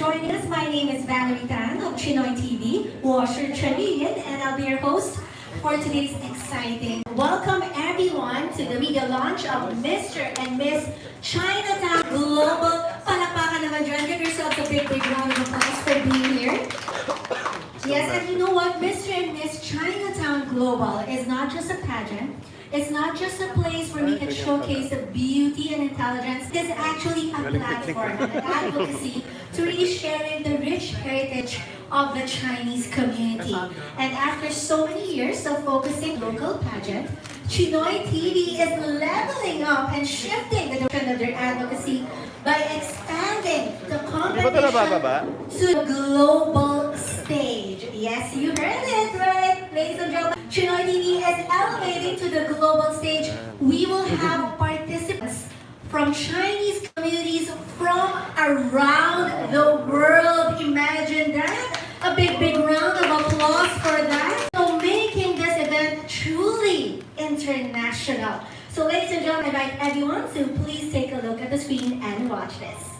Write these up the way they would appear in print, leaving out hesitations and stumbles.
joining us. My name is Valerie Tan of Chinoy TV, Washer Chameleon, and I'll be your host for today's exciting. Welcome everyone to the media launch of Mr. and Miss Chinatown Global. Palakpakan naman dyan. Give yourselves a big round of applause for being here. Yes, and you know what? Mr. and Miss Chinatown Global is not just a pageant. It's not just a place where we can showcase the beauty and intelligence. It's actually a platform and an advocacy to really sharing the rich heritage of the Chinese community. And after so many years of focusing local pageant, Chinoy TV is leveling up and shifting the direction of their advocacy by expanding the competition to the global stage. Yes, you heard it right, ladies and gentlemen. Chinoy TV is elevating to the global stage. We will have participants from Chinese communities from around the world. Imagine that. A big round of applause for that. So making this event truly international. So ladies and gentlemen, I invite everyone to please take a look at the screen and watch this.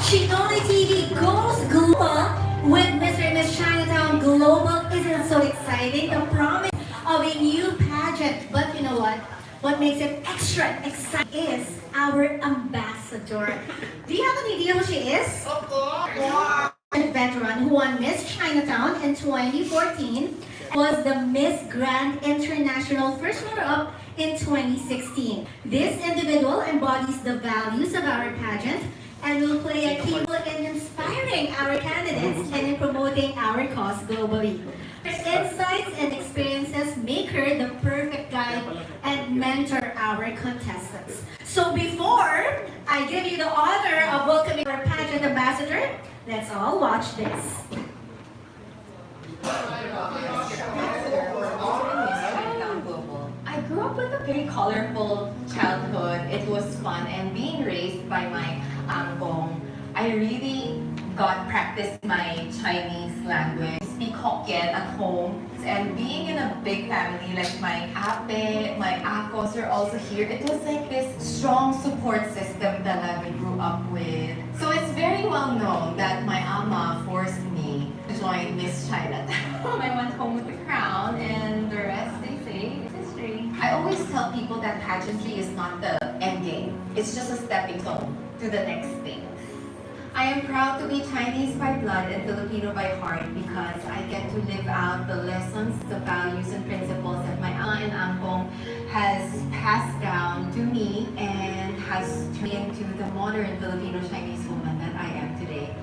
Chinoy TV goes global with Mr. and Miss Chinatown Global. Isn't so exciting? The promise of a new pageant. But you know what? What makes it extra exciting is our ambassador. Do you have an idea who she is? Of course! A veteran who won Miss Chinatown in 2014, was the Miss Grand International first runner-up in 2016. This individual embodies the values of our pageant and will play a key role in inspiring our candidates and in promoting our cause globally. Her insights and experiences make her the perfect guide and mentor our contestants. So before I give you the honor of welcoming our pageant ambassador, let's all watch this. I grew up with a very colorful childhood. It was fun, and being raised by my angkong, I really got practice my Chinese language. I speak Hokkien at home, and being in a big family like my ate, my akos are also here. It was like this strong support system that I grew up with. So it's very well known that my ama forced me to join Miss Chinatown. I went home with the crown, and the rest, they say, is history. I always tell people that pageantry is not the end game. It's just a stepping stone to the next thing. I am proud to be Chinese by blood and Filipino by heart because I get to live out the lessons, the values and principles that my ama and angkong has passed down to me and has turned me into the modern Filipino Chinese woman that I am today.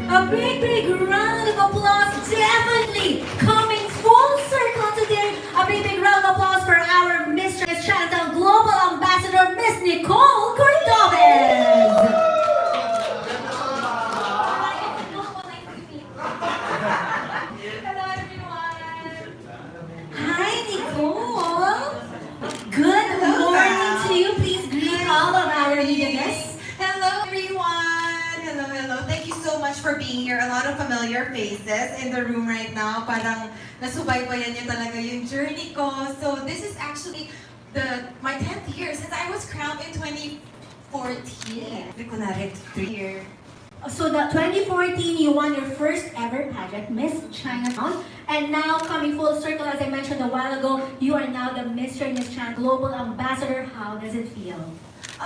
A big round of applause, definitely coming full circle today. A big round of applause for our Mr. and Chinatown Global Ambassador, Miss Nicole Cordovez. Hello everyone! Hi Nicole. Good morning to you. Please greet all of our media guests. Hello everyone! Hello. Thank you so much for being here. A lot of familiar faces in the room right now. Parang nasubaybayan niyo talaga yung journey ko. So this is actually my 10th year since I was crowned in 2014. Hindi ko na rin 3 years. So the 2014, you won your first ever pageant, Miss Chinatown. And now coming full circle, as I mentioned a while ago, you are now the Mr. and Miss Chinatown Global Ambassador. How does it feel?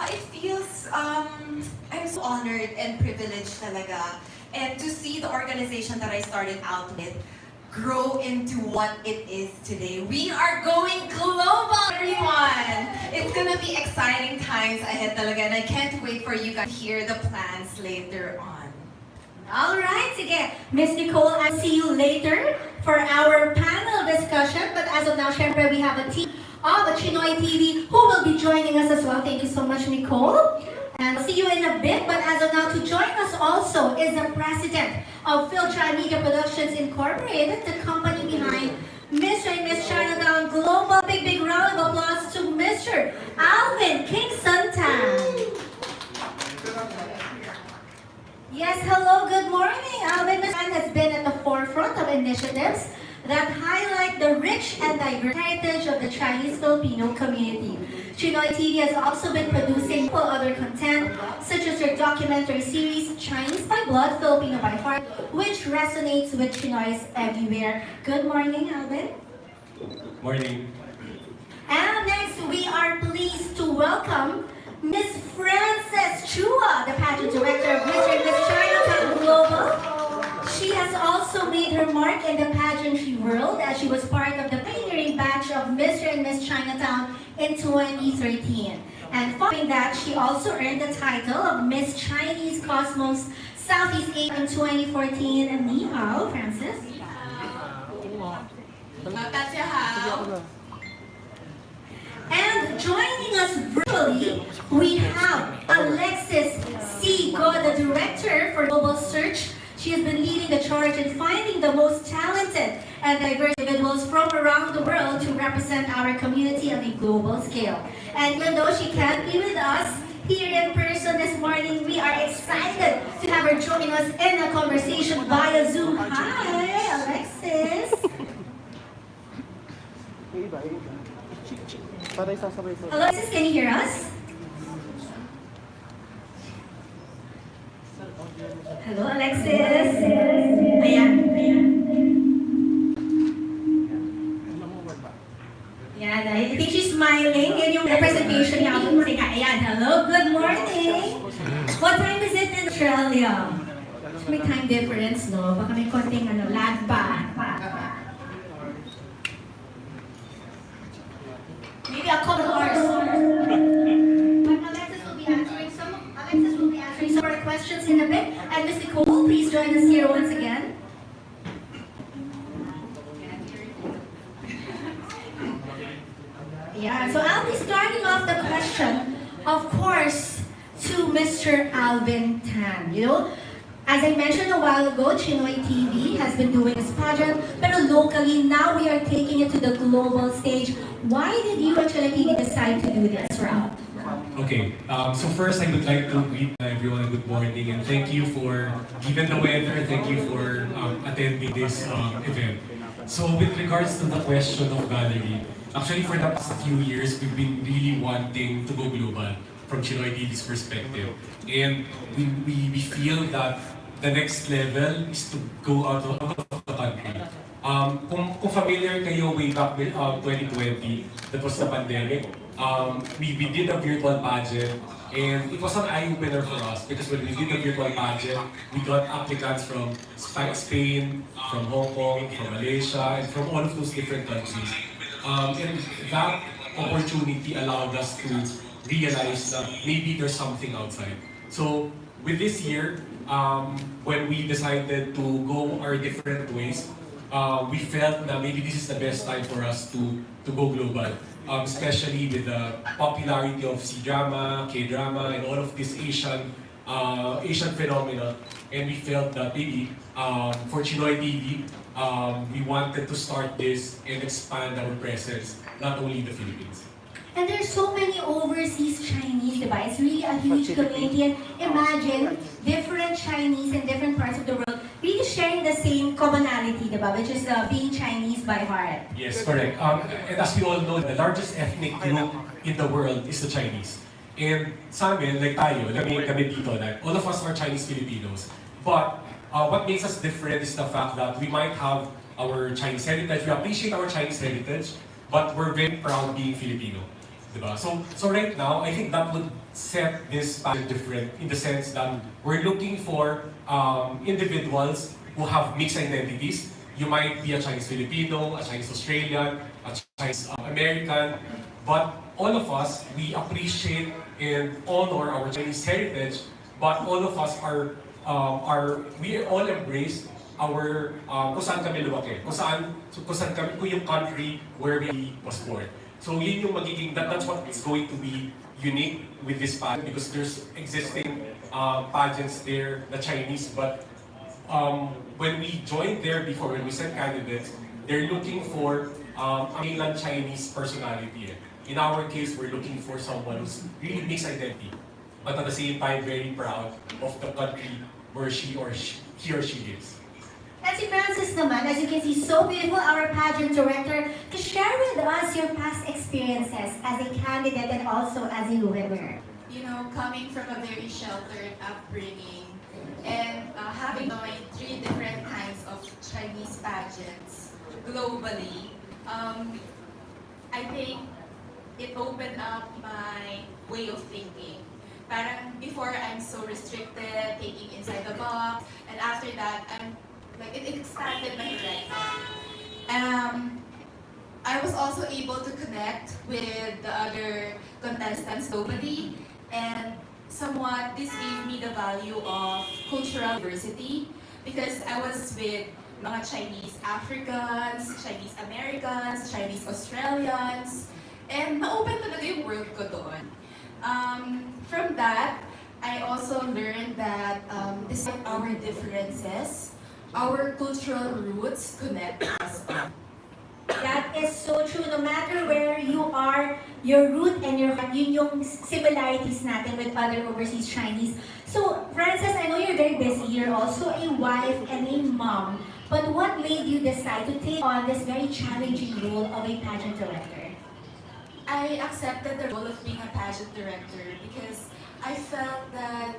It feels, I'm so honored and privileged talaga. and to see the organization that I started out with grow into what it is today. We are going global, everyone! It's gonna be exciting times ahead talaga, and I can't wait for you guys to hear the plans later on. Alright, sige. Miss Nicole, I'll see you later for our panel discussion. But as of now, syempre, we have a team of Chinoy TV who will be joining us as well. Thank you so much, Nicole. And I'll see you in a bit, but as of now, to join us also is the president of Philtry Media Productions Incorporated, the company behind Mr. and Miss Chinatown Global. Big round of applause to Mr. Alvin Kingston Tan. Yes, hello, good morning. Alvin has been at the forefront of initiatives that highlight the rich and diverse heritage of the Chinese-Filipino community. Chinoy TV has also been producing other content, such as their documentary series, Chinese by Blood, Filipino by Heart, which resonates with Chinoys everywhere. Good morning, Alvin. Morning. And next, we are pleased to welcome Miss Frances Chua, the pageant director of Mr. and Miss Chinatown Global. She has also made her mark in the pageantry world as she was part of the pioneering batch of Mr. and Miss Chinatown in 2013. And following that, she also earned the title of Miss Chinese Cosmos Southeast Asia in 2014. And ni hao, Frances. And joining us virtually, we have Alexis C. Go, the director for Global Search. She has been leading the charge in finding the most talented and diverse individuals from around the world to represent our community on a global scale. And even though she can't be with us here in person this morning, we are excited to have her join us in a conversation via Zoom. Hi, Alexis. Hello, Alexis, can you hear us? Hello, Alexis. Ayan. Ayan, I think she's smiling in yung representation niya. Ayan, hello, good morning. What time is it in Australia? May time difference, no? Baka may konting lag pa. Maybe a couple hours. But Alexis will be answering some of our questions in a bit. And Ms. Nicole, please join us here once again. Yeah, so I'll be starting off the question, of course, to Mr. Alvin Tan. You know, as I mentioned a while ago, Chinoy TV has been doing this pageant, but locally, now we are taking it to the global stage. Why did you at Chinoy TV decide to do this route? Okay, so first I would like to greet everyone a good morning and thank you for, given the weather, thank you for attending this event. So with regards to the question of Valerie, actually for the past few years, we've been really wanting to go global from Chinoy TV's perspective. And we feel that the next level is to go out of the country. Kung familiar kayo way back with 2020, that was the pandemic, we did a virtual pageant and it was an eye-opener for us because when we did the virtual pageant, we got applicants from Spain, from Hong Kong, from Malaysia, and from all of those different countries. And that opportunity allowed us to realize that maybe there's something outside. So with this year, when we decided to go our different ways, we felt that maybe this is the best time for us to go global. Especially with the popularity of C-drama, K-drama, and all of this Asian phenomena. And we felt that maybe for Chinoy TV, we wanted to start this and expand our presence, not only in the Philippines. And there's so many overseas Chinese, diba? It's really a huge community. And imagine different Chinese in different parts of the world really sharing the same commonality, diba? Which is being Chinese by heart. Yes, correct. And as we all know, the largest ethnic group in the world is the Chinese. And sa amin, like tayo, kami dito, like, all of us are Chinese Filipinos. But what makes us different is the fact that we might have our Chinese heritage, we appreciate our Chinese heritage, but we're very proud being Filipino. Diba? So right now, I think that would set this pageant different in the sense that we're looking for individuals who have mixed identities. You might be a Chinese Filipino, a Chinese Australian, a Chinese American, but all of us, we appreciate and honor our Chinese heritage, but all of us we all embrace our, kung saan kami lumaki, kung saan kami, kung yung country where we was born. So yun yung magiging, that's what is going to be unique with this pageant because there's existing pageants there, the Chinese, but when we joined there before, when we sent candidates, they're looking for a mainland Chinese personality. In our case, we're looking for someone who's really mixed identity, but at the same time very proud of the country where he or she is. And si Francis naman, as you can see, so beautiful, our pageant director, to share with us your past experiences as a candidate and also as a winner. You know, coming from a very sheltered upbringing and having joined 3 different kinds of Chinese pageants globally, I think it opened up my way of thinking. Parang before, I'm so restricted, thinking inside the box, and after that, it expanded my horizon. I was also able to connect with the other contestants globally, and somewhat this gave me the value of cultural diversity because I was with mga Chinese Africans, Chinese Americans, Chinese Australians, and na-open talaga yung world ko doon. From that, I also learned that despite our differences, our cultural roots connect us. That is so true. No matter where you are, your root and your heart, yun yung similarities natin with other overseas Chinese. So, Frances, I know you're very busy. You're also a wife and a mom. But what made you decide to take on this very challenging role of a pageant director? I accepted the role of being a pageant director because I felt that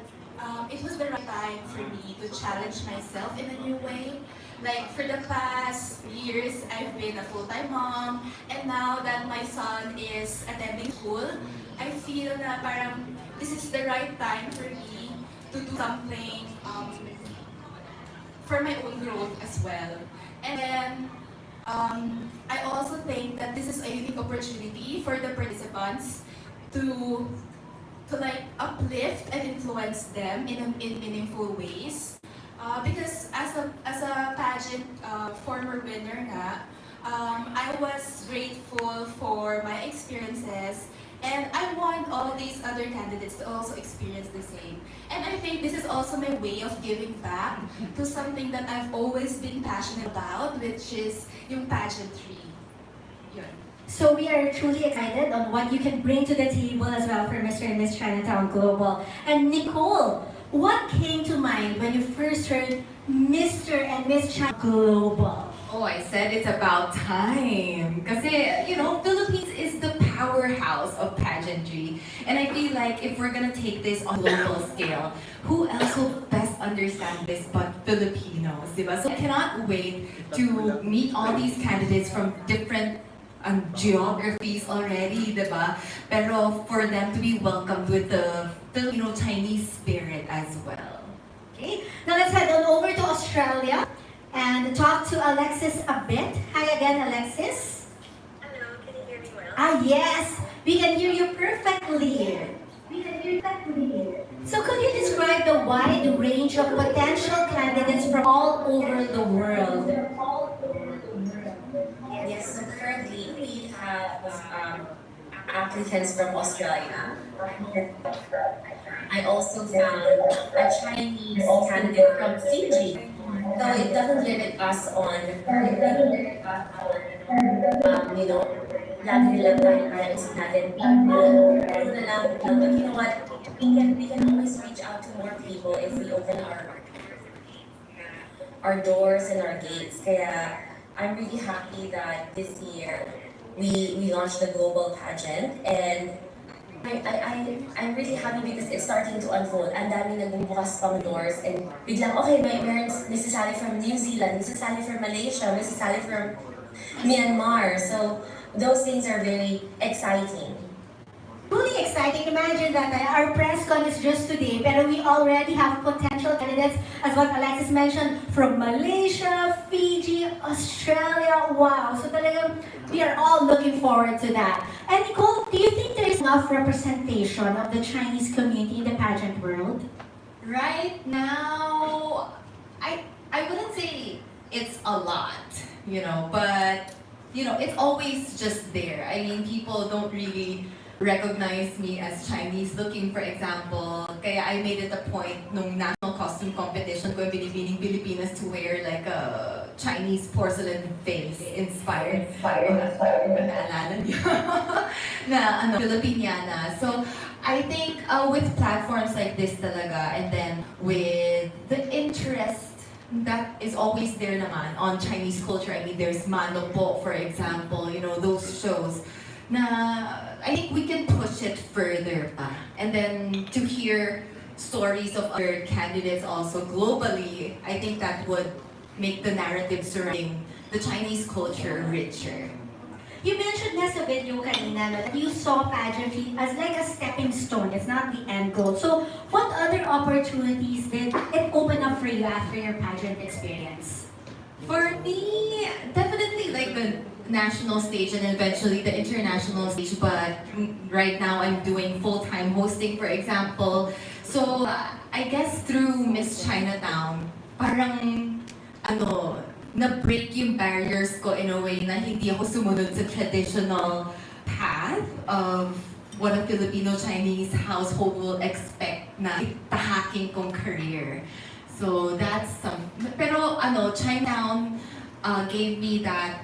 it was the right time for me to challenge myself in a new way. Like for the past years, I've been a full-time mom, and now that my son is attending school, I feel na parang this is the right time for me to do something for my own growth as well. And then I also think that this is a unique opportunity for the participants to like uplift and influence them in meaningful ways. Because as a pageant former winner nga, I was grateful for my experiences, and I want all these other candidates to also experience the same. And I think this is also my way of giving back to something that I've always been passionate about, which is yung pageantry. Yun. So we are truly excited on what you can bring to the table as well for Mr. and Miss Chinatown Global. And Nicole, what came to mind when you first heard Mr. and Miss Chinatown Global? Oh, I said it's about time. Kasi, you know, Philippines is the powerhouse of pageantry. And I feel like if we're gonna take this on global scale, who else will best understand this but Filipinos, diba? So I cannot wait to meet all these candidates from different geographies already, diba? Pero for them to be welcomed with the Filipino-Chinese spirit as well. Okay, now let's head on over to Australia and talk to Alexis a bit. Hi again, Alexis. Hello, can you hear me well? Yes, we can hear you perfectly. So could you describe the wide range of potential candidates from all over the world? Yes, so currently we have applicants from Australia. I also found a Chinese candidate from Fiji. So it doesn't limit us on, lagi nilang tayo naisip natin, pero na lang, but you know what, we can always reach out to more people if we open our doors and our gates. Kaya I'm really happy that this year we launched the global pageant, and I'm really happy because it's starting to unfold. Ang dami nagbubukas pang doors, and biglang, okay, may sasali from New Zealand, may sasali from Malaysia, may sasali from Myanmar. So those things are very exciting. Truly exciting. Imagine that our press con is just today, pero we already have potential candidates, as what Alexis mentioned, from Malaysia, Fiji, Australia. Wow. So talagang we are all looking forward to that. And Nicole, do you think there is enough representation of the Chinese community in the pageant world? Right now, I wouldn't say it's a lot, but it's always just there. I mean, people don't really recognize me as Chinese looking, for example. Kaya I made it a point nung national costume competition ko, binibining Pilipinas to wear like a Chinese porcelain face inspired. Naalala niyo? Na Filipiniana. So, I think with platforms like this talaga, and then with the interest that is always there naman on Chinese culture. I mean, there's Mano Po, for example, those shows na I think we can push it further pa. And then to hear stories of other candidates also globally, I think that would make the narrative surrounding the Chinese culture richer. You mentioned nga sa video kanina that you saw pageantry as like a stepping stone. It's not the end goal. So, what other opportunities did it open up for you after your pageant experience? For me, definitely like the national stage and eventually the international stage. But right now I'm doing full-time hosting, for example. So, I guess through Miss Chinatown, parang na-break yung barriers ko in a way na hindi ako sumunod sa traditional path of what a Filipino-Chinese household will expect na tahaking kong career. So that's pero Chinatown gave me that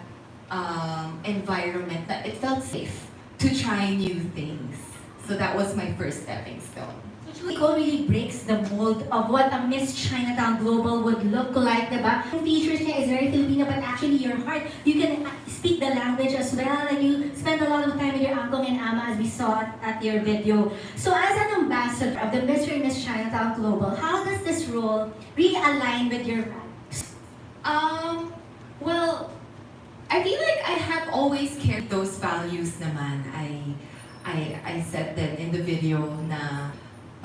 environment that it felt safe to try new things. So that was my first stepping stone. Nicole really breaks the mold of what a Miss Chinatown Global would look like, diba? Yung features niya is very Filipino, but actually your heart, you can speak the language as well, and you spend a lot of time with your uncle and ama as we saw at your video. So as an ambassador of the Mr. and Miss Chinatown Global, how does this role really align with your values? Well, I feel like I have always carried those values naman. I said that in the video na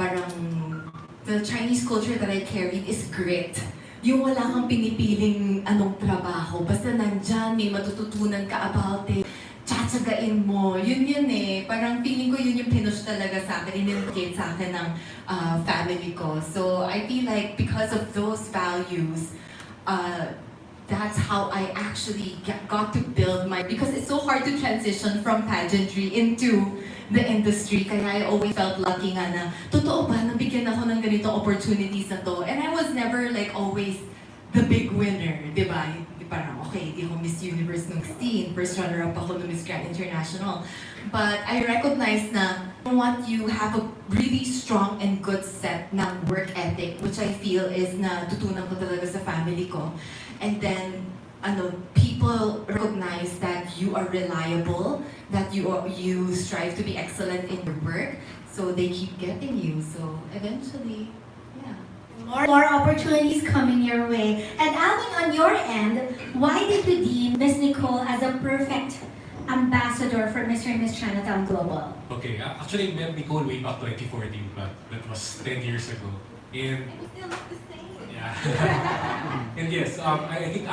parang the Chinese culture that I carried is grit. Yung wala kang pinipiling anong trabaho. Basta nandyan, may matututunan ka about it. Tsatsagain mo. Yun eh. Parang feeling ko yun yung pinush talaga sa akin. Inculcate sa akin ng family ko. So I feel like because of those values, that's how I actually got to build because it's so hard to transition from pageantry into the industry. Kaya I always felt lucky nga na, totoo ba, nabigyan ako ng ganitong opportunities na to? And I was never like always the big winner, di ba? Parang, okay, di ako Miss Universe nung 16, first runner-up ako ng Miss Grand International. But I recognize na, you have a really strong and good set ng work ethic, which I feel is na tutunan ko talaga sa family ko. And then, people recognize that you are reliable, that you strive to be excellent in your work, so they keep getting you. So eventually, yeah. More opportunities coming your way. And Alvin, on your end, why did you deem Miss Nicole as a perfect ambassador for Mr. and Miss Chinatown Global? Okay, actually I met Nicole way back 2014, but that was 10 years ago. And We still look the same. yeah. And yes, I think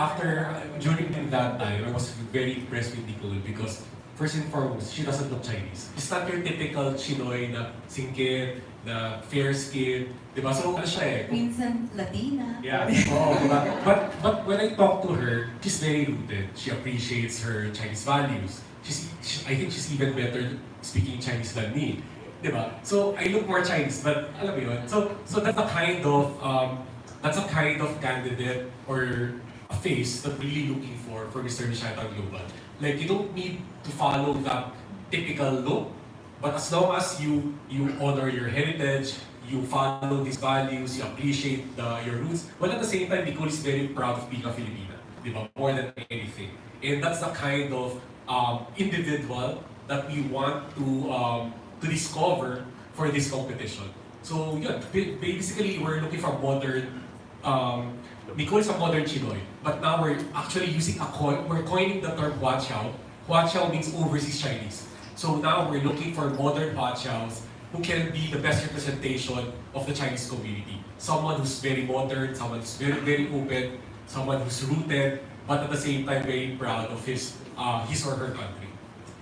during that time, I was very impressed with Nicole because first and foremost, she doesn't look Chinese. She's not your typical Chinoy na singkit, na fair skin, di ba? So, siya eh. Minsan Latina. Yeah, diba? But when I talk to her, she's very rooted. She appreciates her Chinese values. I think she's even better speaking Chinese than me. Diba? So, I look more Chinese, but alam mo yun? So that's a kind of candidate or a face that we're really looking for Mr. Chinatown Global. Like, you don't need to follow that typical look, but as long as you honor your heritage, you follow these values, you appreciate your roots, but at the same time, Nicole is very proud of being a Filipina, di ba? More than anything. And that's the kind of individual that we want to discover for this competition. So, yeah, basically, we're looking for modern Nicole is a modern Chinoy, but now we're actually using we're coining the term Hua Qiao. Hua Qiao means overseas Chinese. So now we're looking for modern Pachiaos who can be the best representation of the Chinese community. Someone who's very modern, someone who's very, very open, someone who's rooted, but at the same time very proud of his or her country.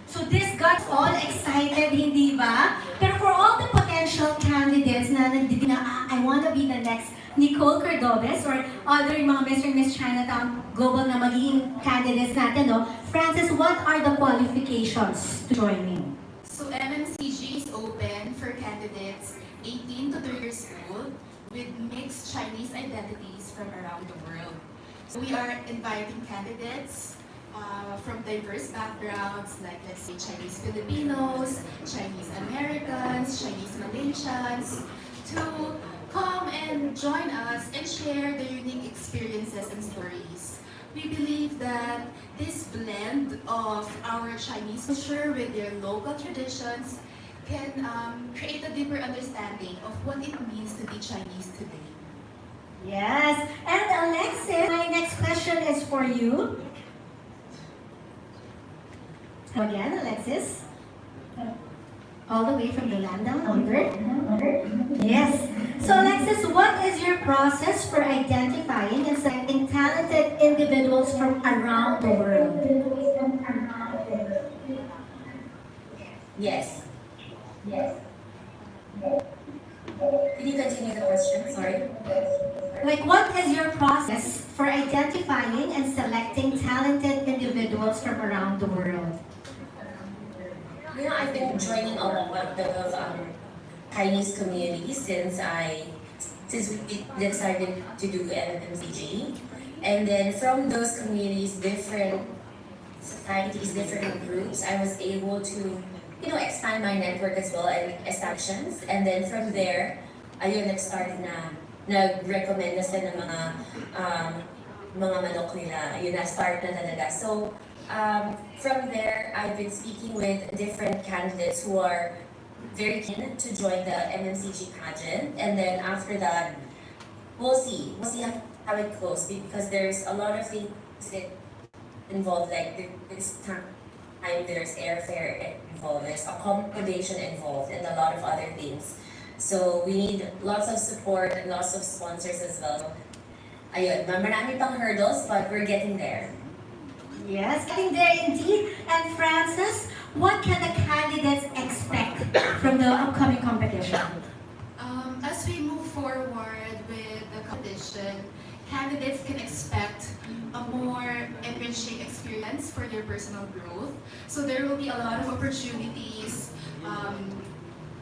So this got us all excited, hindi ba? Pero for all the potential candidates na nandito na, I want to be the next Nicole Cordobes or other mga Mr. and Miss Chinatown global na magiging candidates natin, no? Francis, what are the qualifications to joining? So MMCG is open for candidates 18 to 30 years old with mixed Chinese identities from around the world. So we are inviting candidates from diverse backgrounds like, let's say, Chinese Filipinos, Chinese Americans, Chinese Malaysians, to come and join us and share their unique experiences and stories. We believe that this blend of our Chinese culture with their local traditions can create a deeper understanding of what it means to be Chinese today. Yes, and Alexis, my next question is for you. Again, Alexis. All the way from the land down under. Yes. So Alexis, what is your process for identifying and selecting talented individuals from around the world? Yes. Can you continue the question? Sorry. Like, what is your process for identifying and selecting talented individuals from around the world? You know, I've been joining a lot of Chinese communities since we decided to do MMCG. And then from those communities, different societies, different groups, I was able to, expand my network as well and establishments. And then from there, ayun, nag-start na nag-recommend na sila ng mga manok nila. Yun, na-start na talaga. So, from there, I've been speaking with different candidates who are very keen to join the MMCG pageant. And then after that, we'll see how it goes because there's a lot of things that involved, like this time there's airfare involved, there's accommodation involved, and a lot of other things. So we need lots of support and lots of sponsors as well. Ayun, marami pang hurdles, but we're getting there. Yes, getting there indeed. And Francis, what can the candidates expect from the upcoming competition? As we move forward with the competition, candidates can expect a more enriching experience for their personal growth. So there will be a lot of opportunities,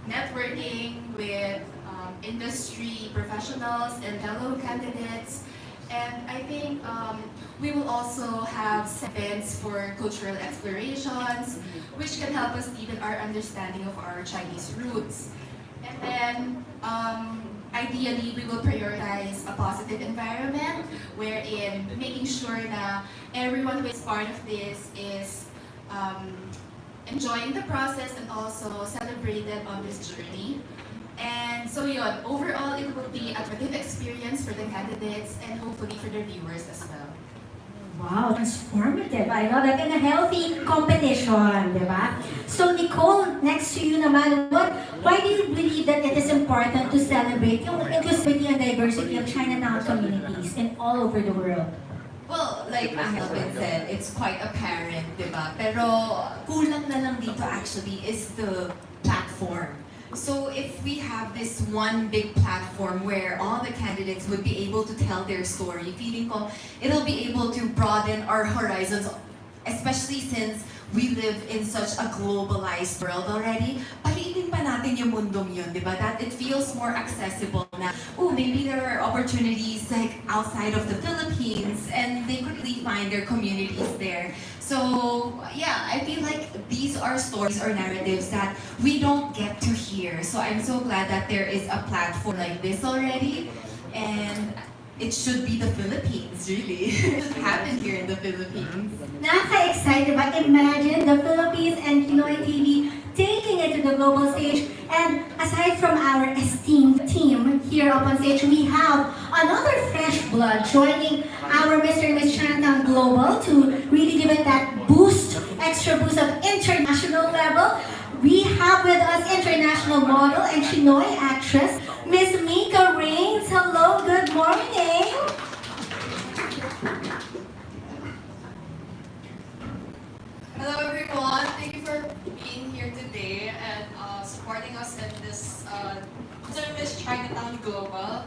networking with industry professionals and fellow candidates. And I think we will also have events for cultural explorations, which can help us deepen our understanding of our Chinese roots. And then, ideally, we will prioritize a positive environment, wherein making sure that everyone who is part of this is enjoying the process and also celebrated on this journey. And so yun, overall, it will be a positive experience for the candidates and hopefully for the viewers as well. Wow, transformative. I love that. And a healthy competition, di ba? So Nicole, next to you naman, why do you believe that it is important to celebrate yung inclusivity and diversity of Chinatown communities in all over the world? Well, like Melvin said, it's quite apparent, di ba? Pero kulang na lang dito actually is the platform. So if we have this one big platform where all the candidates would be able to tell their story, feeling ko it'll be able to broaden our horizons, especially since we live in such a globalized world already. Palitin pa natin yung mundong yun, di ba? That it feels more accessible na, maybe there are opportunities like outside of the Philippines and they could really find their communities there. So yeah, I feel like these are stories or narratives that we don't get to hear. So I'm so glad that there is a platform like this already, and it should be the Philippines, really. It should happen here in the Philippines. Nakaka-excited ba? Imagine the Philippines and Pinoy TV taking it to the global stage. And aside from our esteemed team here up on stage, we have another fresh blood joining our Mr. and Miss Chinatown Global to really give it that boost, extra boost of international level, we have with us international model and Chinoy actress, Miss Mika Rains. Hello, good morning. Hello everyone, thank you for being here today and supporting us in this Miss Chinatown Global.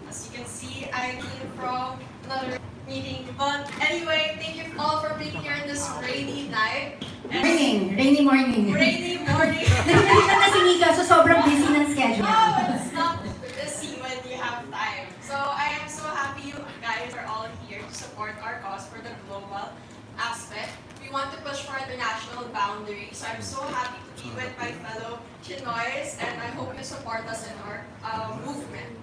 As you can see, I came from another meeting, but anyway, thank you all for being here in this rainy night. Rainy morning. Rainy morning. Nagpapita na si Mika, so sobrang busy ng schedule. Oh, it's not busy when you have time. So I am so happy you guys are all here to support our cause for the global aspect. We want to push for international boundaries. So I'm so happy to be with my fellow Chinoys, and I hope you support us in our movement.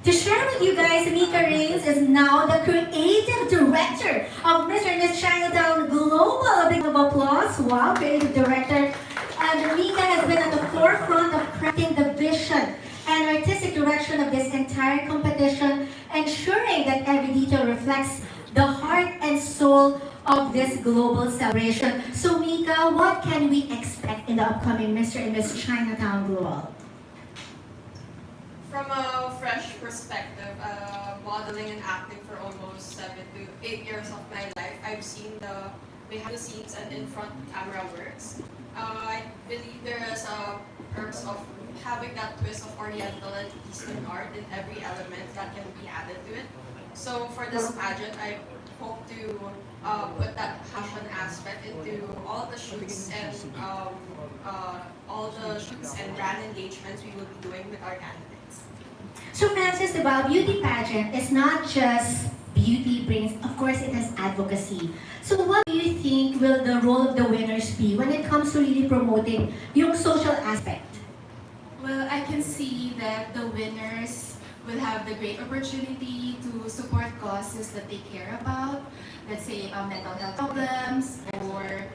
To share with you guys, Mika Rains is now the creative director of Mr. and Miss Chinatown Global. A big round of applause. Wow, creative director. And Mika has been at the forefront of crafting the vision and artistic direction of this entire competition, ensuring that every detail reflects the heart and soul of this global celebration. So Mika, what can we expect in the upcoming Mr. and Miss Chinatown Global? From a fresh perspective, modeling and acting for almost 7 to 8 years of my life, I've seen the behind the scenes and in front camera works. I believe there is a purpose of having that twist of Oriental and Eastern art in every element that can be added to it. So for this pageant, I hope to put that passion aspect into all the shoots and brand engagements we will be doing with our candidates. So Francis, diba, beauty pageant is not just beauty brings, of course it has advocacy. So what do you think will the role of the winners be when it comes to really promoting yung social aspect? Well, I can see that the winners will have the great opportunity to support causes that they care about. Let's say mental health problems or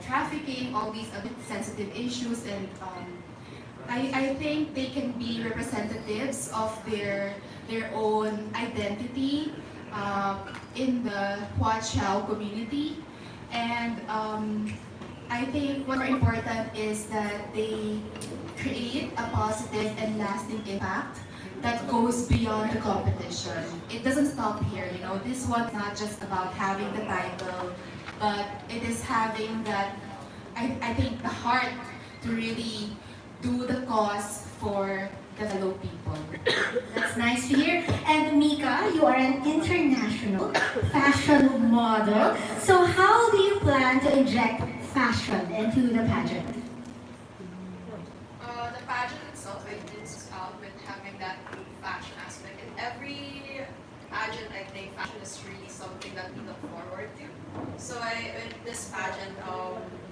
trafficking, all these other sensitive issues, and I think they can be representatives of their own identity in the Hua Chao community. And I think what's more important is that they create a positive and lasting impact that goes beyond the competition. It doesn't stop here, you know. This one's not just about having the title, but it is having that, I think, the heart to really do the cause for the fellow people. That's nice to hear. And Mika, you are an international fashion model. So how do you plan to inject fashion into the pageant? The pageant itself, I think, is out with having that fashion aspect. In every pageant, I think fashion is really something that we look forward to. So in this pageant,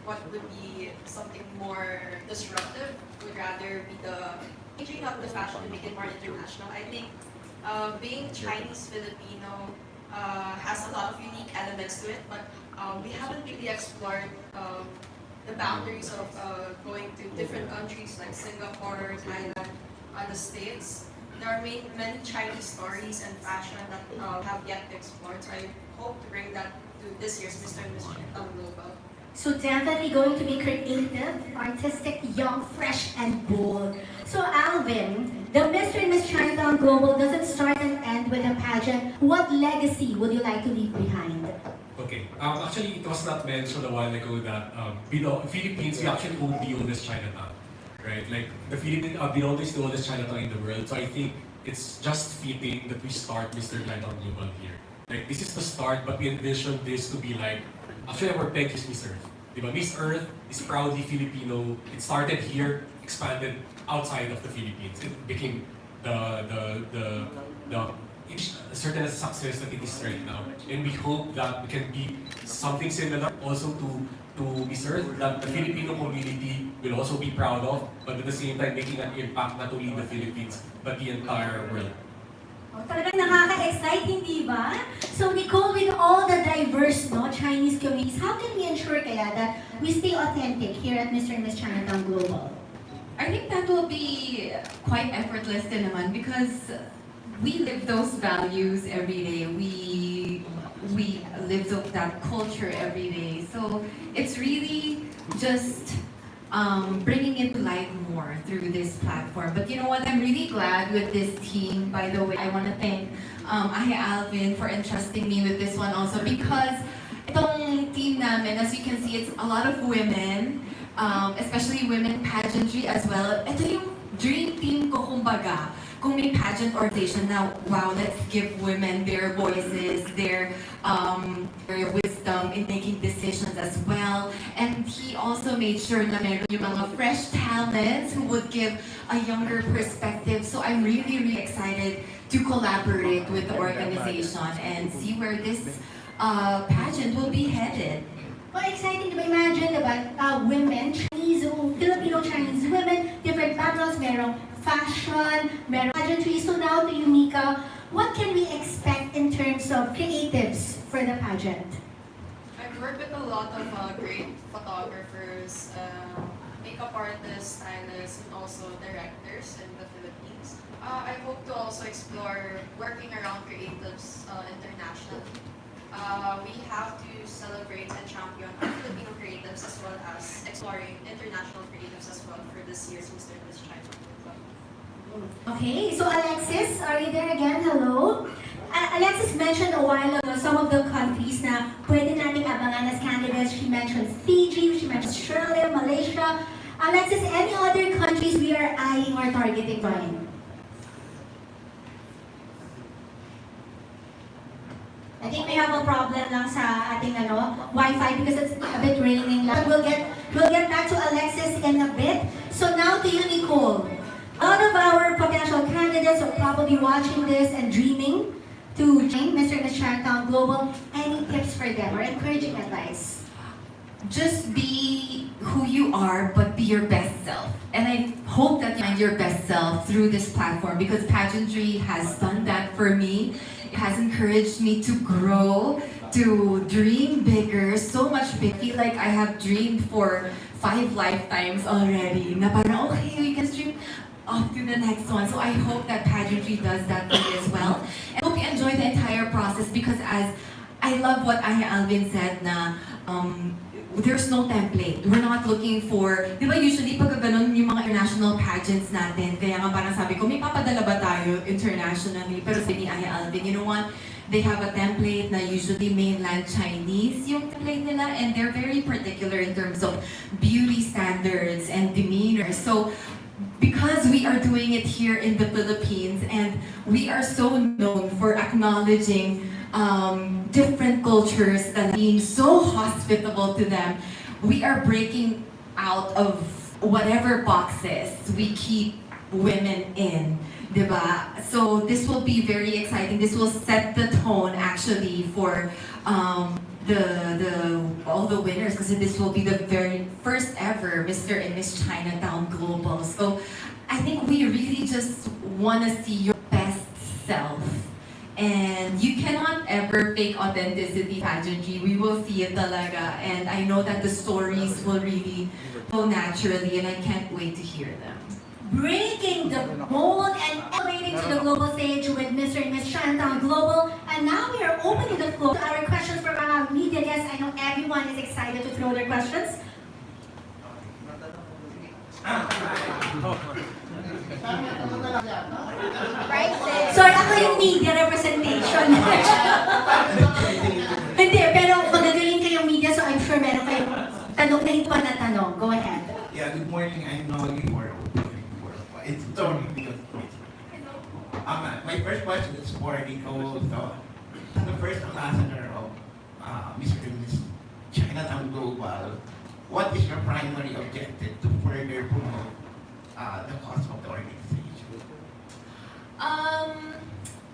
what would be something more disruptive would rather be the changing up the fashion to make it more international. I think being Chinese Filipino has a lot of unique elements to it, but we haven't really explored the boundaries of going to different countries like Singapore, Thailand, the States. There are many Chinese stories and fashion that have yet to explore. So I hope to bring that to this year's Mr. and Miss Chinatown Global. So definitely going to be creative, artistic, young, fresh, and bold. So Alvin, the Mr. and Miss Chinatown Global doesn't start and end with a pageant. What legacy would you like to leave behind? Okay. Actually, it was not mentioned a while ago that Philippines, we actually own the oldest Chinatown, right? Like the Philippines are the oldest Chinatown in the world. So I think it's just fitting that we start Mr. Chinatown Global here. Like this is the start, but we envision this to be like, actually our peg is Miss Earth. Diba? Miss Earth is proudly Filipino. It started here, expanded outside of the Philippines. It became it's certain as a success that it is right now. And we hope that we can be something similar also to Miss Earth, that the Filipino community will also be proud of, but at the same time making an impact not only in the Philippines, but the entire world. Oh, talagang nakaka-exciting, di ba? So Nicole, with all the diverse Chinese communities, how can we ensure kaya that we stay authentic here at Mr. and Miss Chinatown Global? I think that will be quite effortless din naman because we live those values every day. We we live that culture every day. So it's really just bringing it to life more through this platform. But you know what? I'm really glad with this team. By the way, I want to thank Ahe Alvin for entrusting me with this one also, because itong team namin, as you can see, it's a lot of women, especially women pageantry as well. Ito yung dream team ko, kumbaga. Kung may pageant organization na, wow, let's give women their voices, their wisdom in making decisions as well. And he also made sure na meron yung mga fresh talents who would give a younger perspective. So I'm really, really excited to collaborate with the organization and see where this pageant will be headed. Well, exciting to imagine about women, Chinese, Filipino-Chinese women, different backgrounds, merong fashion, merong pageantry. So now to you, Mika, what can we expect in terms of creatives for the pageant? I've worked with a lot of great photographers, makeup artists, stylists, and also directors in the Philippines. I hope to also explore working around creatives internationally. We have to celebrate and champion our Filipino creatives as well as exploring international creatives as well for this year's Mr. and Miss China. Okay, so Alexis, are you there again? Hello. Alexis mentioned a while ago some of the countries na pwede nating abangan as candidates. She mentioned Fiji, she mentioned Australia, Malaysia. Alexis, any other countries we are eyeing or targeting on? I think we have a problem lang sa ating Wi-Fi because it's a bit raining lang. We'll get back to Alexis in a bit. So now to you, Nicole. A lot of our potential candidates are probably watching this and dreaming to join Mr. and Miss Chinatown Global. Any tips for them or encouraging advice? Just be who you are, but be your best self. And I hope that you find your best self through this platform, because pageantry has done that for me. It has encouraged me to grow, to dream bigger, so much big. I feel like I have dreamed for 5 lifetimes already. Na parang, okay, we can dream off to the next one. So I hope that pageantry does that for you as well. And I hope you enjoy the entire process, because as I love what Ahe Alvin said na there's no template. We're not looking for, di ba usually pag ganun yung mga international pageants natin, kaya nga parang sabi ko, may papadala ba tayo internationally? Pero sabi ni Ahe Alvin, you know what? They have a template na usually mainland Chinese yung template nila, and they're very particular in terms of beauty standards and demeanor. So, because we are doing it here in the Philippines, and we are so known for acknowledging different cultures and being so hospitable to them, we are breaking out of whatever boxes we keep women in, diba? So this will be very exciting. This will set the tone actually for all the winners, because this will be the very first ever Mr. and Miss Chinatown Global. So I think we really just want to see your best self. And you cannot ever fake authenticity pageantry. We will see it talaga. And I know that the stories will really go naturally, and I can't wait to hear them. Breaking the mold and elevating to the global stage with Mr. and Miss Chinatown Global. And now we are opening the floor to our questions from our media guests. I know everyone is excited to throw their questions. Sorry, ako yung media representation. Hindi, pero magagaling kayong media, so I'm sure meron kayong tanong na ito na tanong. Go ahead. Yeah, good morning. I'm Noli for it's Tony. My first question is for Nico. The first ambassador of Mr. and Miss Chinatown Global, what is your primary objective to further promote the cause of the organization?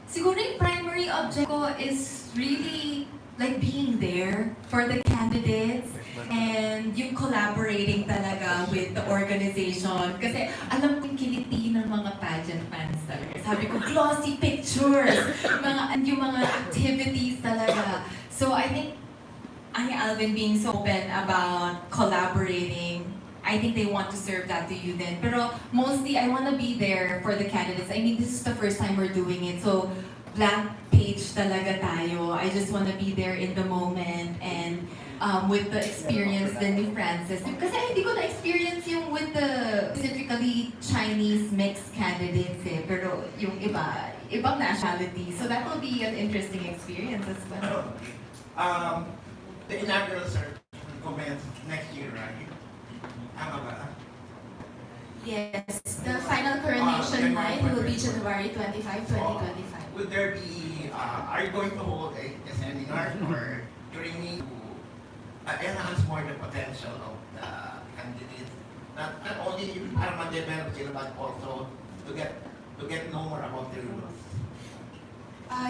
Siguro yung primary object ko is really like being there for the candidates and yung collaborating talaga with the organization. Kasi alam ko yung kiliti ng mga pageant fans talaga. Sabi ko, glossy pictures, yung mga activities talaga. So I think Ahe Alvin being so open about collaborating, I think they want to serve that to you then. Pero mostly, I want to be there for the candidates. I mean, this is the first time we're doing it. So blank page talaga tayo. I just want to be there in the moment and with the experience din ni Francis. Kasi hindi ko na-experience yung with the specifically Chinese mixed candidates eh. Pero yung iba, ibang nationality. So that will be an interesting experience as well. The inaugural ceremony commence next year, right? Tama ba? Yes, the final coronation night will be January 25, 2025. Would there be, are you going to hold a seminar or training to enhance more the potential of the candidates? Not only para ma-develop sila, but also to get know more about their rules.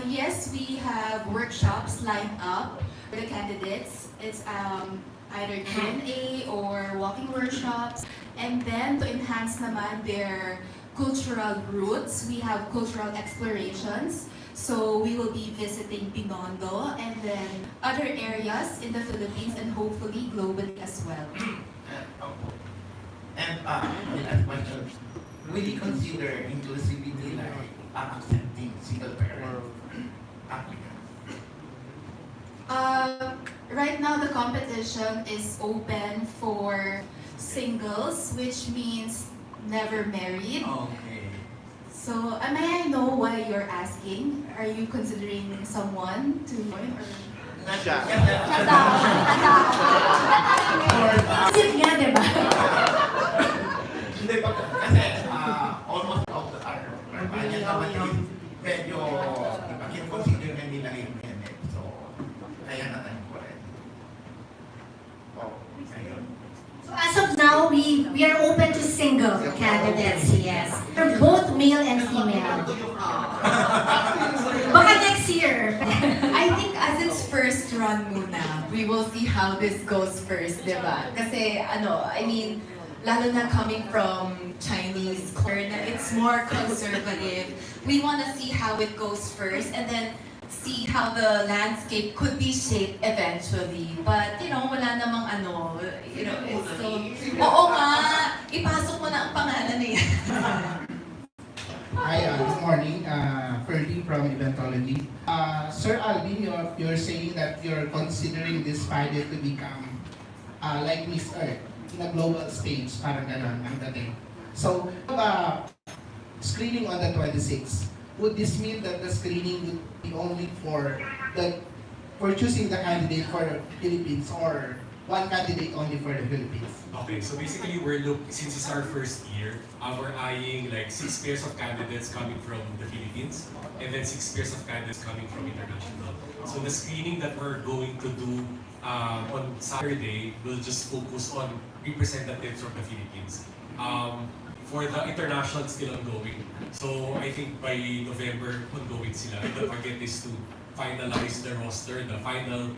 Yes, we have workshops lined up for the candidates. It's either Q&A or walking workshops. And then to enhance naman their cultural roots, we have cultural explorations. So we will be visiting Binondo and then other areas in the Philippines and hopefully globally as well. And the last question, will you consider inclusivity like accepting single parent applicants? Right now the competition is open for singles, which means never married. Okay. So, may I know why you're asking? Are you considering someone to join or? Not siya. Isip nga, di ba? Hindi pa kasi almost out the hour. Pageant naman yung medyo consider na nila yung minute. So, kaya natin ko rin. Ayun. So as of now, we are open to single candidates, yes. For both male and female. Baka next year. I think as its first run muna, we will see how this goes first, di ba? Kasi I mean, lalo na coming from Chinese culture, it's more conservative. We want to see how it goes first and then see how the landscape could be shaped eventually. But, wala namang it's still... Oo nga! Ipasok mo na ang pangalan eh. Hi, good morning. Ferdy from Eventology. Sir Alvin, you're saying that you're considering this pageant to become like Miss Earth in a global stage, parang gano'n ang dating. So, screening on the 26th, would this mean that the screening would be only for choosing the candidate for the Philippines or one candidate only for the Philippines? Okay, so basically since it's our first year, we're eyeing like 6 pairs of candidates coming from the Philippines and then 6 pairs of candidates coming from international. So the screening that we're going to do on Saturday will just focus on representatives from the Philippines. For the international, it's still ongoing. So I think by November, ongoing sila. And the target is to finalize the roster, the final